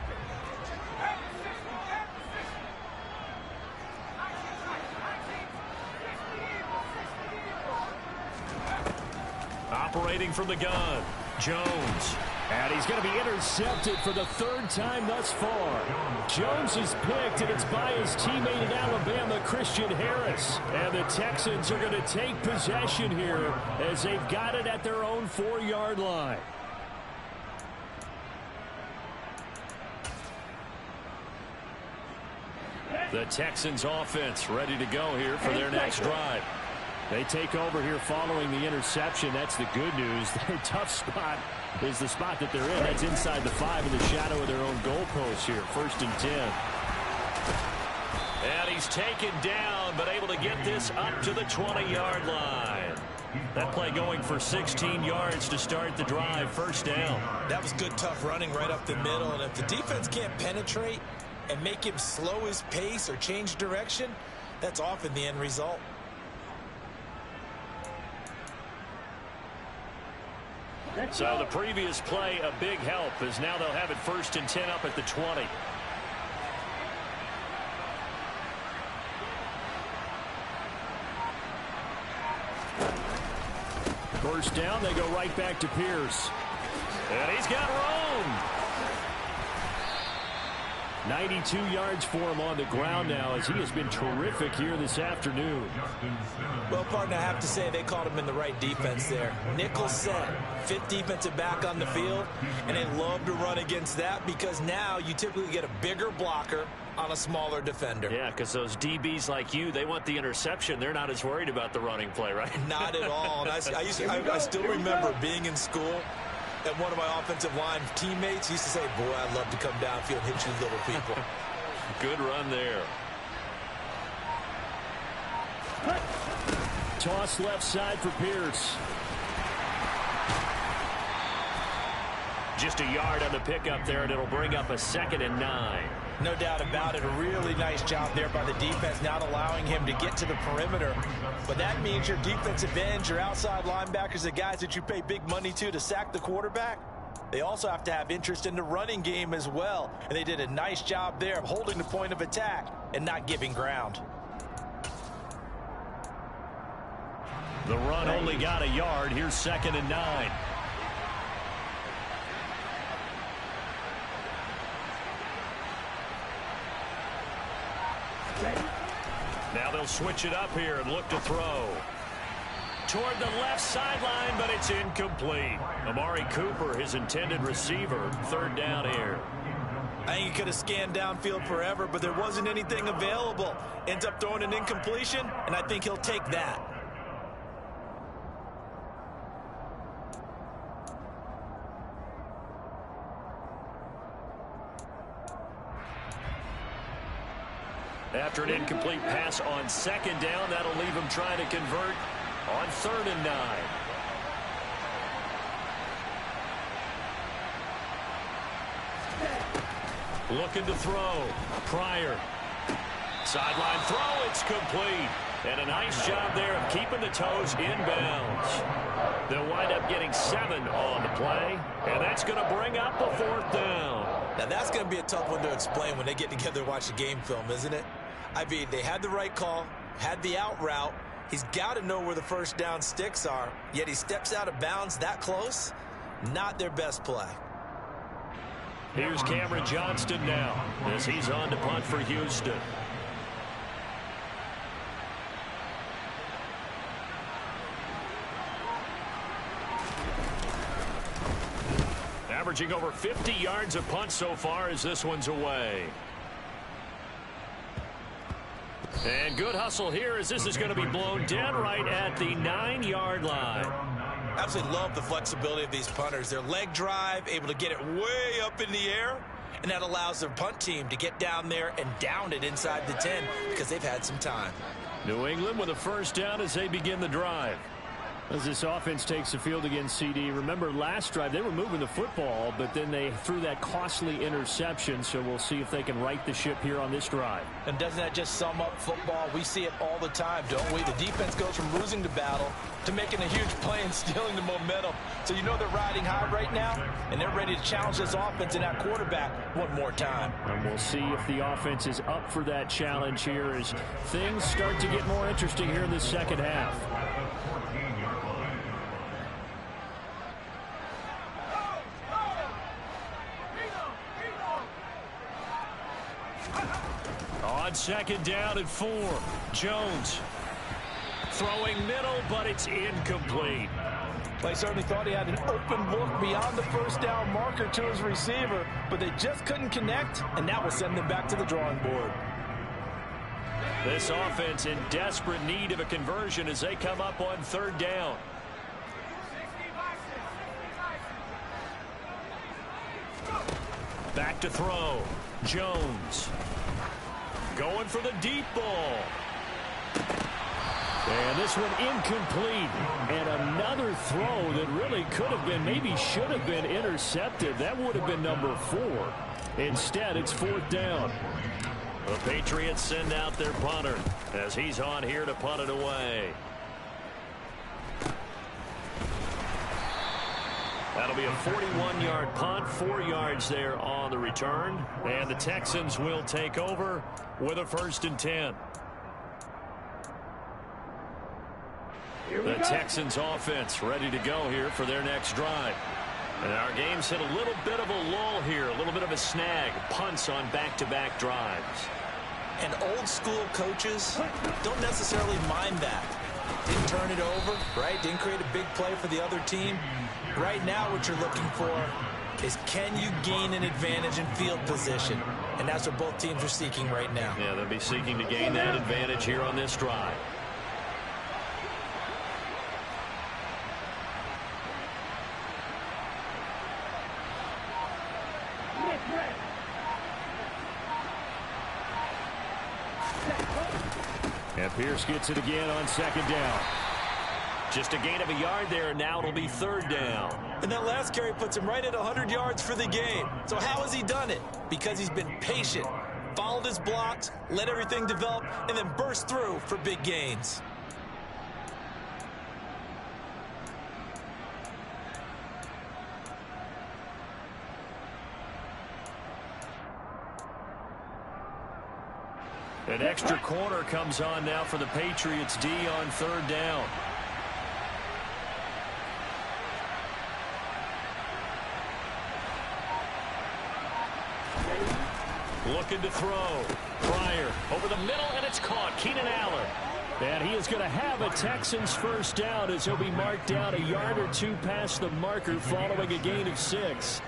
Operating from the gun, Jones. And he's going to be intercepted for the 3rd time thus far. Jones is picked, and it's by his teammate in Alabama, Christian Harris. And the Texans are going to take possession here as they've got it at their own 4-yard line. The Texans offense ready to go here for their next drive. They take over here following the interception. That's the good news. Their tough spot is the spot that they're in. That's inside the 5 in the shadow of their own goalpost here. 1st and 10. And he's taken down, but able to get this up to the 20-yard line. That play going for 16 yards to start the drive. 1st down. That was good, tough running right up the middle. And if the defense can't penetrate and make him slow his pace or change direction, that's often the end result. So the previous play, a big help, as now they'll have it 1st and 10 up at the 20. first down. They go right back to Pierce. And he's got room. 92 yards for him on the ground now as he has been terrific here this afternoon. Well, partner, I have to say they caught him in the right defense there. Nickel set, fifth defensive back on the field, and they love to run against that because now you typically get a bigger blocker on a smaller defender. Yeah, because those DBs like you, they want the interception. They're not as worried about the running play, right? Not at all. And I still remember being in school, and one of my offensive line teammates used to say, boy, I'd love to come downfield and hit you little people. Good run there. Toss left side for Pierce. Just a yard on the pickup there, and it'll bring up a 2nd and 9. No doubt about it. A really nice job there by the defense, not allowing him to get to the perimeter. But that means your defensive ends, your outside linebackers, the guys that you pay big money to sack the quarterback, they also have to have interest in the running game as well. And they did a nice job there of holding the point of attack and not giving ground. The run only got a yard. Here's 2nd and 9. Now they'll switch it up here and look to throw. Toward the left sideline, but it's incomplete. Amari Cooper, his intended receiver, 3rd down here. I think he could have scanned downfield forever, but there wasn't anything available. Ends up throwing an incompletion, and I think he'll take that. After an incomplete pass on 2nd down, that'll leave him trying to convert on 3rd and 9. Looking to throw. Pryor. Sideline throw. It's complete. And a nice job there of keeping the toes inbounds. They'll wind up getting 7 on the play. And that's going to bring up a 4th down. Now, that's going to be a tough one to explain when they get together and watch the game film, isn't it? I mean, they had the right call, had the out route. He's got to know where the first down sticks are, yet he steps out of bounds that close. Not their best play. Here's Cameron Johnston now as he's on to punt for Houston. Averaging over 50 yards a punt so far as this one's away. And good hustle here as this is going to be blown dead right at the 9-yard line. Absolutely love the flexibility of these punters. Their leg drive, able to get it way up in the air, and that allows their punt team to get down there and down it inside the 10 because they've had some time. New England with a first down as they begin the drive. As this offense takes the field against CD, remember last drive they were moving the football, but then they threw that costly interception, so we'll see if they can right the ship here on this drive. And doesn't that just sum up football? We see it all the time, don't we? The defense goes from losing the battle to making a huge play and stealing the momentum. So you know they're riding high right now, and they're ready to challenge this offense and that quarterback one more time. And we'll see if the offense is up for that challenge here as things start to get more interesting here in the second half. On 2nd down and 4, Jones throwing middle, but it's incomplete. They certainly thought he had an open look beyond the first down marker to his receiver, but they just couldn't connect, and that will send them back to the drawing board. This offense in desperate need of a conversion as they come up on 3rd down. Back to throw. Jones. Going for the deep ball. And this one incomplete. And another throw that really could have been, maybe should have been intercepted. That would have been number 4. Instead, it's 4th down. The Patriots send out their punter as he's on here to punt it away. That'll be a 41-yard punt, 4 yards there on the return. And the Texans will take over with a 1st and 10. The Texans offense ready to go here for their next drive. And our game's hit a little bit of a lull here, a little bit of a snag, punts on back-to-back drives. And old school coaches don't necessarily mind that. Didn't turn it over, right? Didn't create a big play for the other team. Right now what you're looking for is, can you gain an advantage in field position? And that's what both teams are seeking right now. Yeah, they'll be seeking to gain that advantage here on this drive. And Pierce gets it again on second down. Just a gain of a yard there, and now it'll be third down. And that last carry puts him right at 100 yards for the game. So how has he done it? Because he's been patient, followed his blocks, let everything develop, and then burst through for big gains. An extra corner comes on now for the Patriots D on third down. Looking to throw. Pryor over the middle, and it's caught. Keenan Allen. And he is going to have a Texans first down as he'll be marked down a yard or two past the marker following a gain of 6.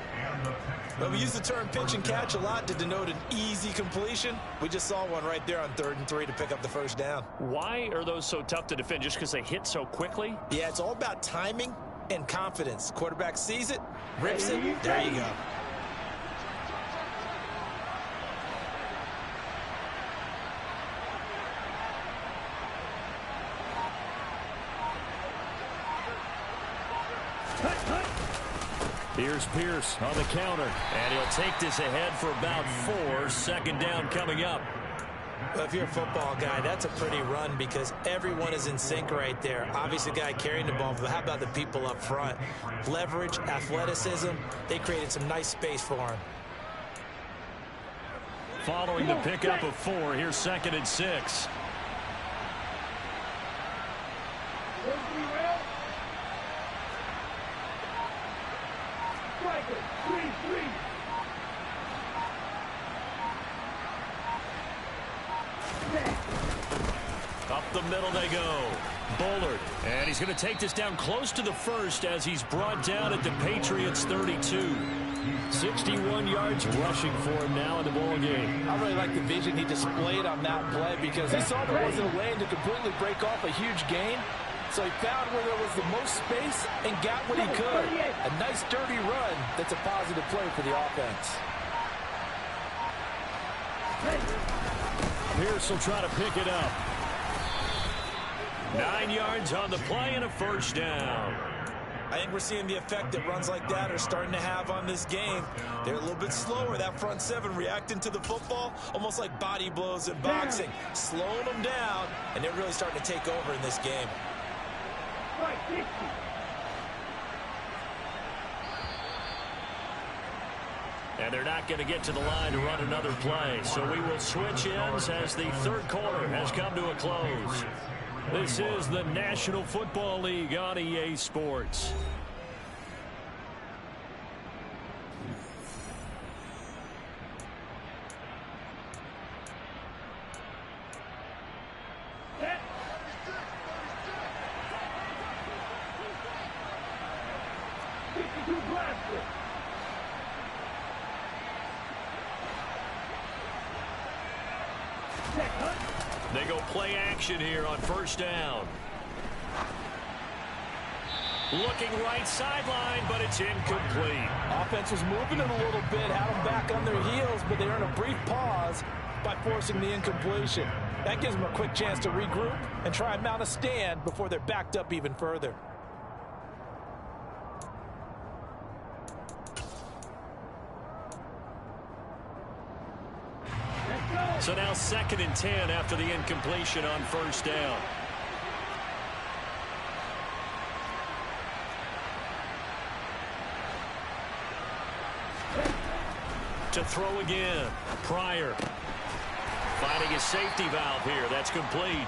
Well, we use the term pitch and catch a lot to denote an easy completion. We just saw one right there on 3rd and 3 to pick up the first down. Why are those so tough to defend? Just because they hit so quickly? Yeah, it's all about timing and confidence. Quarterback sees it, rips it, there you go. Here's Pierce on the counter. And he'll take this ahead for about 4. Second down coming up. Well, if you're a football guy, that's a pretty run because everyone is in sync right there. Obviously, the guy carrying the ball, but how about the people up front? Leverage, athleticism, they created some nice space for him. Following the pickup of 4, here's 2nd and 6. Up the middle they go. Bullard. And he's going to take this down close to the first as he's brought down at the Patriots 32. 61 yards rushing for him now in the ball game. I really like the vision he displayed on that play because he saw there wasn't a lane to completely break off a huge gain. So he found where there was the most space and got what he could. A nice dirty run that's a positive play for the offense. Pierce will try to pick it up. 9 yards on the play and a first down. I think we're seeing the effect that runs like that are starting to have on this game. They're a little bit slower, that front 7 reacting to the football, almost like body blows in boxing, slowing them down, and they're really starting to take over in this game. And they're not going to get to the line to run another play. So we will switch ends as the third quarter has come to a close. This is the National Football League on EA Sports. They go play action here on first down. Looking right sideline, but it's incomplete. Offense was moving it a little bit, had them back on their heels, but they earned a brief pause by forcing the incompletion. That gives them a quick chance to regroup and try and mount a stand before they're backed up even further. So now 2nd and 10 after the incompletion on first down. To throw again. Pryor. Finding his safety valve here. That's complete.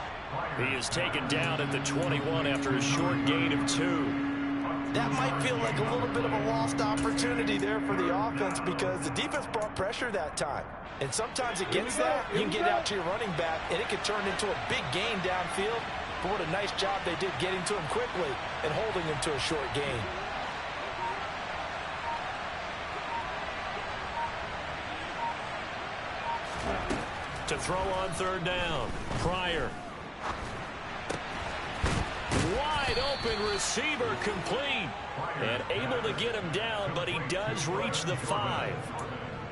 He is taken down at the 21 after a short gain of 2. That might feel like a little bit of a lost opportunity there for the offense because the defense brought pressure that time. And sometimes against that, you can get out to your running back, and it can turn into a big gain downfield. But what a nice job they did getting to him quickly and holding him to a short gain. To throw on third down. Pryor. Wide open receiver complete. And able to get him down, but he does reach the 5.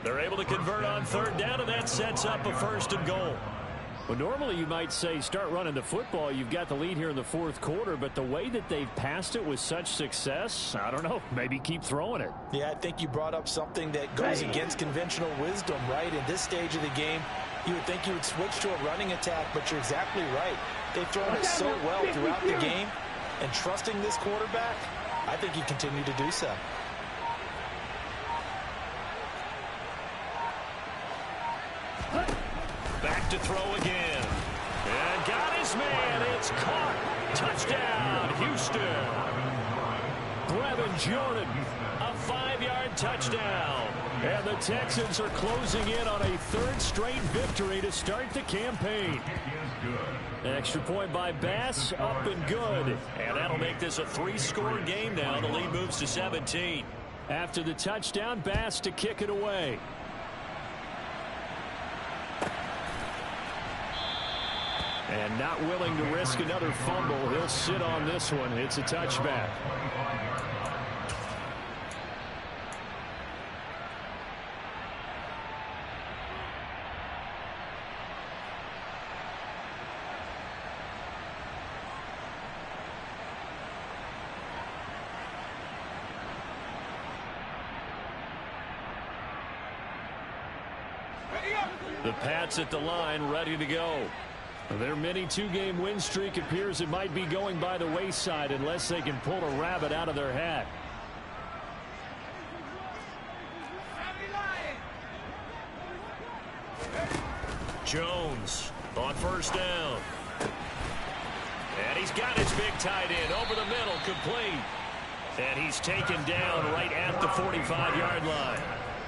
They're able to convert on third down, and that sets up a 1st and goal. Well, normally you might say start running the football. You've got the lead here in the 4th quarter, but the way that they've passed it with such success, I don't know, maybe keep throwing it. Yeah, I think you brought up something that goes against conventional wisdom, right? In this stage of the game, you would think you would switch to a running attack, but you're exactly right. They've thrown it so well throughout the game, and trusting this quarterback, I think you continue to do so. Back to throw again. And got his man. It's caught. Touchdown, Houston. Brevin Jordan, A 5-yard touchdown. and the Texans are closing in on a 3rd straight victory to start the campaign. Extra point by Bass, up and good. And that'll make this a 3-score game now. The lead moves to 17. After the touchdown, Bass to kick it away. And not willing to risk another fumble. He'll sit on this one. It's a touchback. The Pats at the line, ready to go. Their mini 2-game win streak appears it might be going by the wayside unless they can pull a rabbit out of their hat. Jones on 1st down. And he's got his big tight end over the middle, complete. And he's taken down right at the 45-yard line.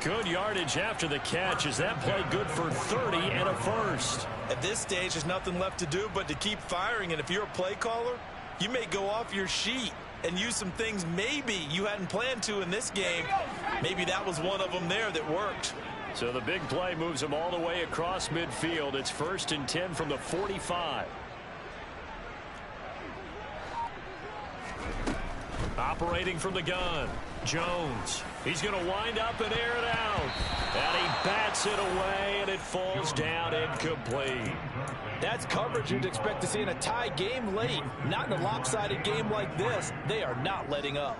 Good yardage after the catch. Is that play good for 30 and a 1st? At this stage, there's nothing left to do but to keep firing. And if you're a play caller, you may go off your sheet and use some things maybe you hadn't planned to in this game. Maybe that was one of them there that worked. So the big play moves him all the way across midfield. It's 1st and 10 from the 45. Operating from the gun, Jones. He's going to wind up and air it out. And he bats it away, and it falls down incomplete. That's coverage you'd expect to see in a tie game late. Not in a lopsided game like this. They are not letting up.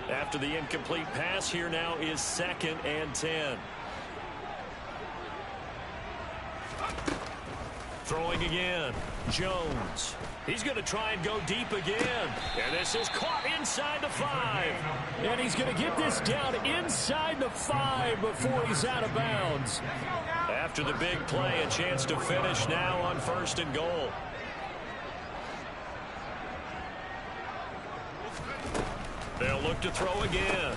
After the incomplete pass, here now is 2nd and 10. Throwing again, Jones. He's going to try and go deep again. And this is caught inside the 5. And he's going to get this down inside the 5 before he's out of bounds. After the big play, a chance to finish now on 1st and goal. They'll look to throw again.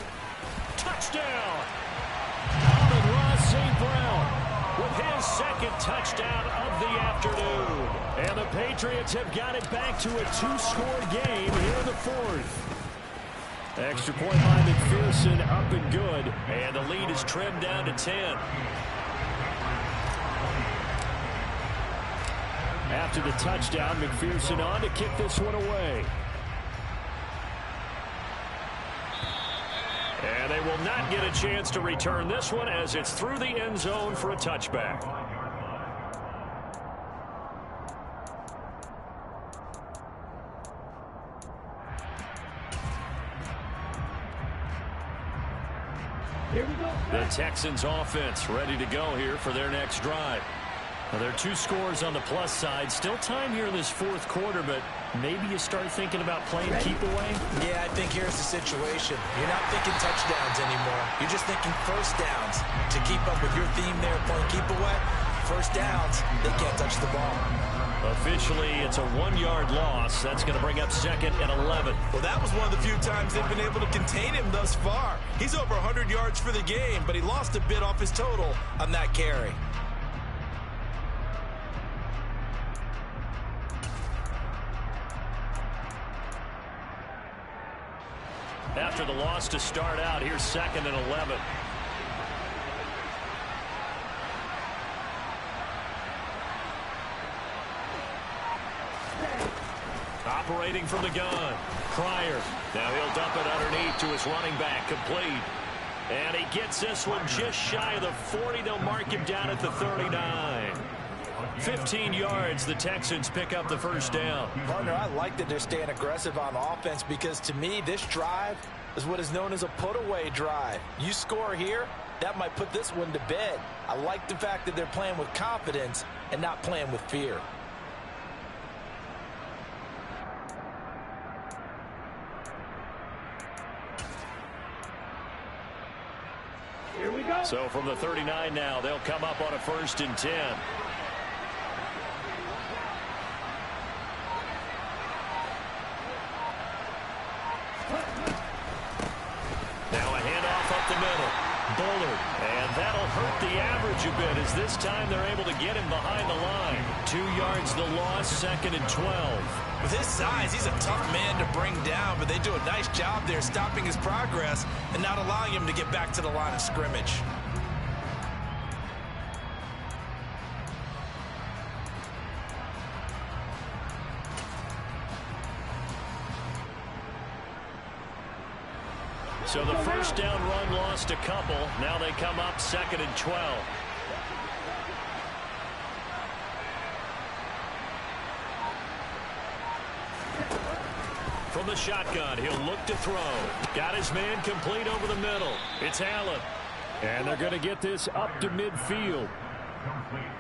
Touchdown! Ross St. Brown with his 2nd touchdown of the afternoon. And the Patriots have got it back to a 2-score game here in the 4th. Extra point by McPherson, up and good. And the lead is trimmed down to 10. After the touchdown, McPherson on to kick this one away. And they will not get a chance to return this one as it's through the end zone for a touchback. Here we go. The Texans offense ready to go here for their next drive. Well, there are 2 scores on the plus side. Still time here in this fourth quarter, but maybe you start thinking about playing keep away? Yeah, I think here's the situation. You're not thinking touchdowns anymore. You're just thinking first downs. To keep up with your theme there, playing keep away, first downs, they can't touch the ball. Officially, it's a 1-yard loss. That's going to bring up 2nd and 11. Well, that was one of the few times they've been able to contain him thus far. He's over 100 yards for the game, but he lost a bit off his total on that carry. After the loss to start out, here's 2nd and 11. Operating from the gun. Pryor. Now he'll dump it underneath to his running back. Complete. And he gets this one just shy of the 40. They'll mark him down at the 39. 15 yards. The Texans pick up the first down. Partner, I like that they're staying aggressive on offense because to me, this drive is what is known as a put-away drive. You score here, that might put this one to bed. I like the fact that they're playing with confidence and not playing with fear. Here we go. So from the 39 now, they'll come up on a 1st and 10. Now a handoff up the middle. Bullard. And that'll hurt the average a bit as this time they're able to get him behind the line. 2 yards the loss, 2nd and 12. With his size, he's a tough man to bring down, but they do a nice job there stopping his progress and not allowing him to get back to the line of scrimmage. So the first down run lost a couple. Now they come up 2nd and 12. From the shotgun, he'll look to throw. Got his man complete over the middle. It's Allen. And they're going to get this up to midfield.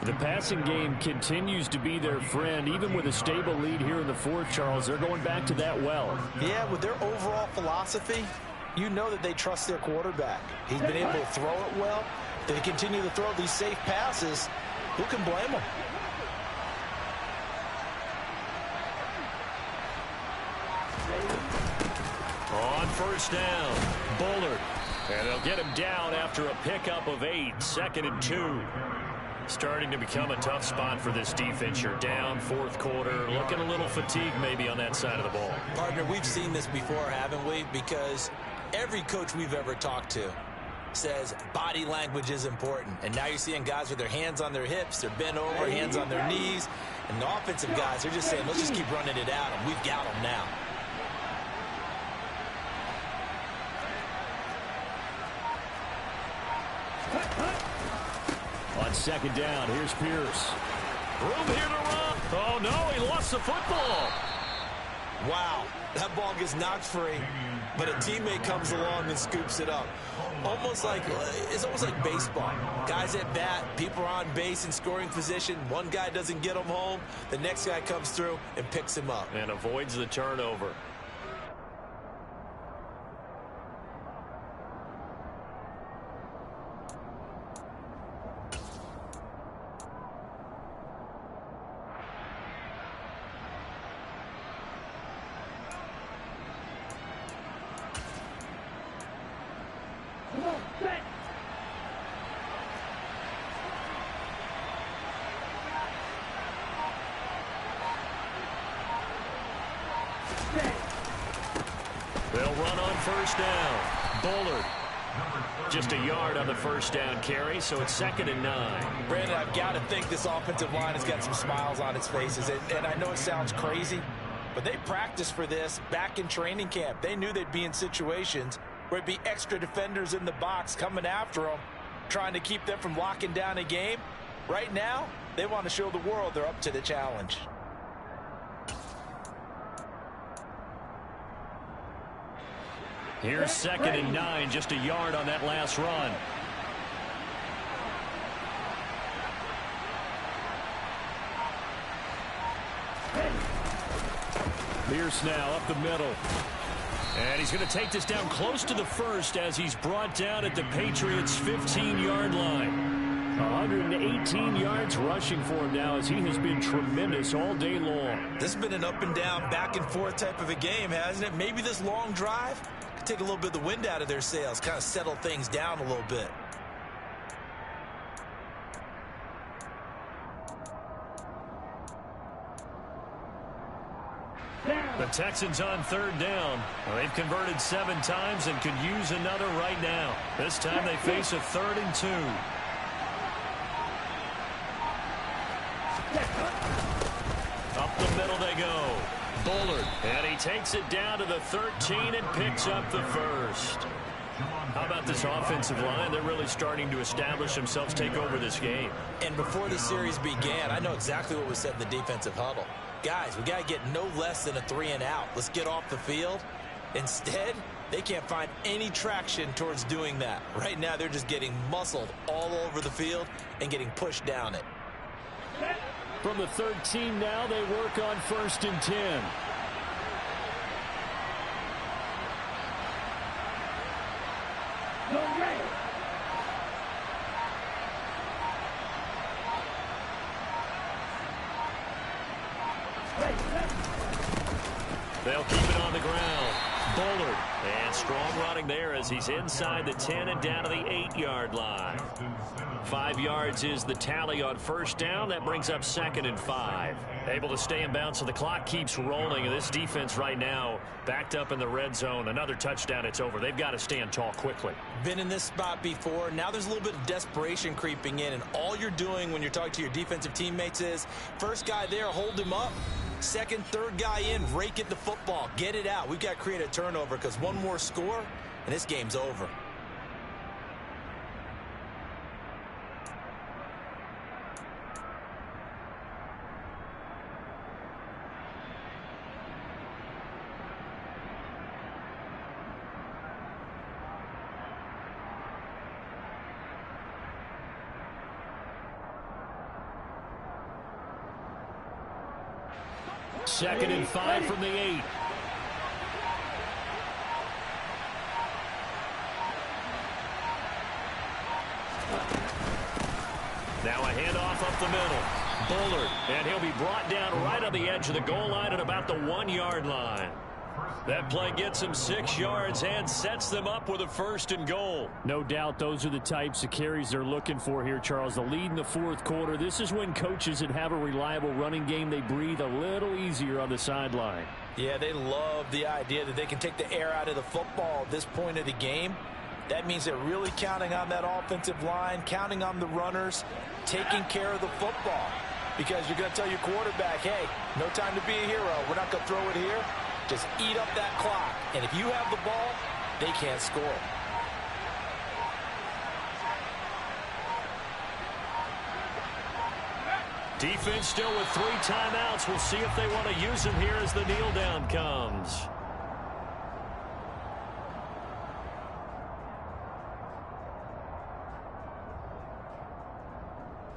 The passing game continues to be their friend. Even with a stable lead here in the fourth, Charles, they're going back to that well. Yeah, with their overall philosophy, you know that they trust their quarterback. He's been able to throw it well. They continue to throw these safe passes. Who can blame them? On first down, Bullard. And they'll get him down after a pickup of 8, 2nd and 2. Starting to become a tough spot for this defense. You're down fourth quarter, looking a little fatigued maybe on that side of the ball. Partner, we've seen this before, haven't we? Because every coach we've ever talked to says body language is important. And now you're seeing guys with their hands on their hips, they're bent over, hands on their knees. And the offensive guys, they're just saying, let's just keep running it at them. We've got them now. On 2nd down, here's Pierce. Room here to run. Oh, no, he lost the football. Wow, that ball gets knocked free, but a teammate comes along and scoops it up. It's almost like baseball. Guys at bat, people are on base in scoring position. One guy doesn't get him home. The next guy comes through and picks him up. And avoids the turnover. They'll run on first down. Bullard. Just a yard on the first down carry, so it's 2nd and 9. Brandon, I've got to think this offensive line has got some smiles on its faces. And I know it sounds crazy, but they practiced for this back in training camp. They knew they'd be in situations where it'd be extra defenders in the box coming after them, trying to keep them from locking down a game. Right now, they want to show the world they're up to the challenge. Here's 2nd and 9, just a yard on that last run. Pierce now up the middle. And he's going to take this down close to the first as he's brought down at the Patriots' 15-yard line. 118 yards rushing for him now as he has been tremendous all day long. This has been an up and down, back and forth type of a game, hasn't it? Maybe this long drive could take a little bit of the wind out of their sails, kind of settle things down a little bit. The Texans on third down. Well, they've converted 7 times and could use another right now. This time they face a 3rd and 2. Up the middle they go. Bullard. And he takes it down to the 13 and picks up the first. How about this offensive line? They're really starting to establish themselves, take over this game. And before the series began, I know exactly what was said in the defensive huddle. Guys, we got to get no less than a 3 and out. Let's get off the field. Instead, they can't find any traction towards doing that. Right now, they're just getting muscled all over the field and getting pushed down it. From the 13 now, they work on 1st and 10. They'll keep it on the ground. Bullard. And strong running there as he's inside the 10 and down to the 8-yard line. 5 yards is the tally on 1st down. That brings up 2nd and 5. Able to stay in bounds, so the clock keeps rolling. And this defense right now backed up in the red zone. Another touchdown, it's over. They've got to stand tall quickly. Been in this spot before. Now there's a little bit of desperation creeping in. And all you're doing when you're talking to your defensive teammates is, first guy there, hold him up. 2nd, 3rd guy in, rake at the football. Get it out. We've got to create a turnover because one more score, and this game's over. Second and 5 from the 8. Now a handoff up the middle. Bullard. And he'll be brought down right on the edge of the goal line at about the 1-yard line. That play gets him 6 yards and sets them up with a 1st and goal. No doubt those are the types of carries they're looking for here, Charles. The lead in the 4th quarter. This is when coaches that have a reliable running game, they breathe a little easier on the sideline. Yeah, they love the idea that they can take the air out of the football at this point of the game. That means they're really counting on that offensive line, counting on the runners, taking care of the football. Because you're going to tell your quarterback, hey, no time to be a hero. We're not going to throw it here. Just eat up that clock. And if you have the ball, they can't score. Defense still with 3 timeouts. We'll see if they want to use them here as the kneel down comes.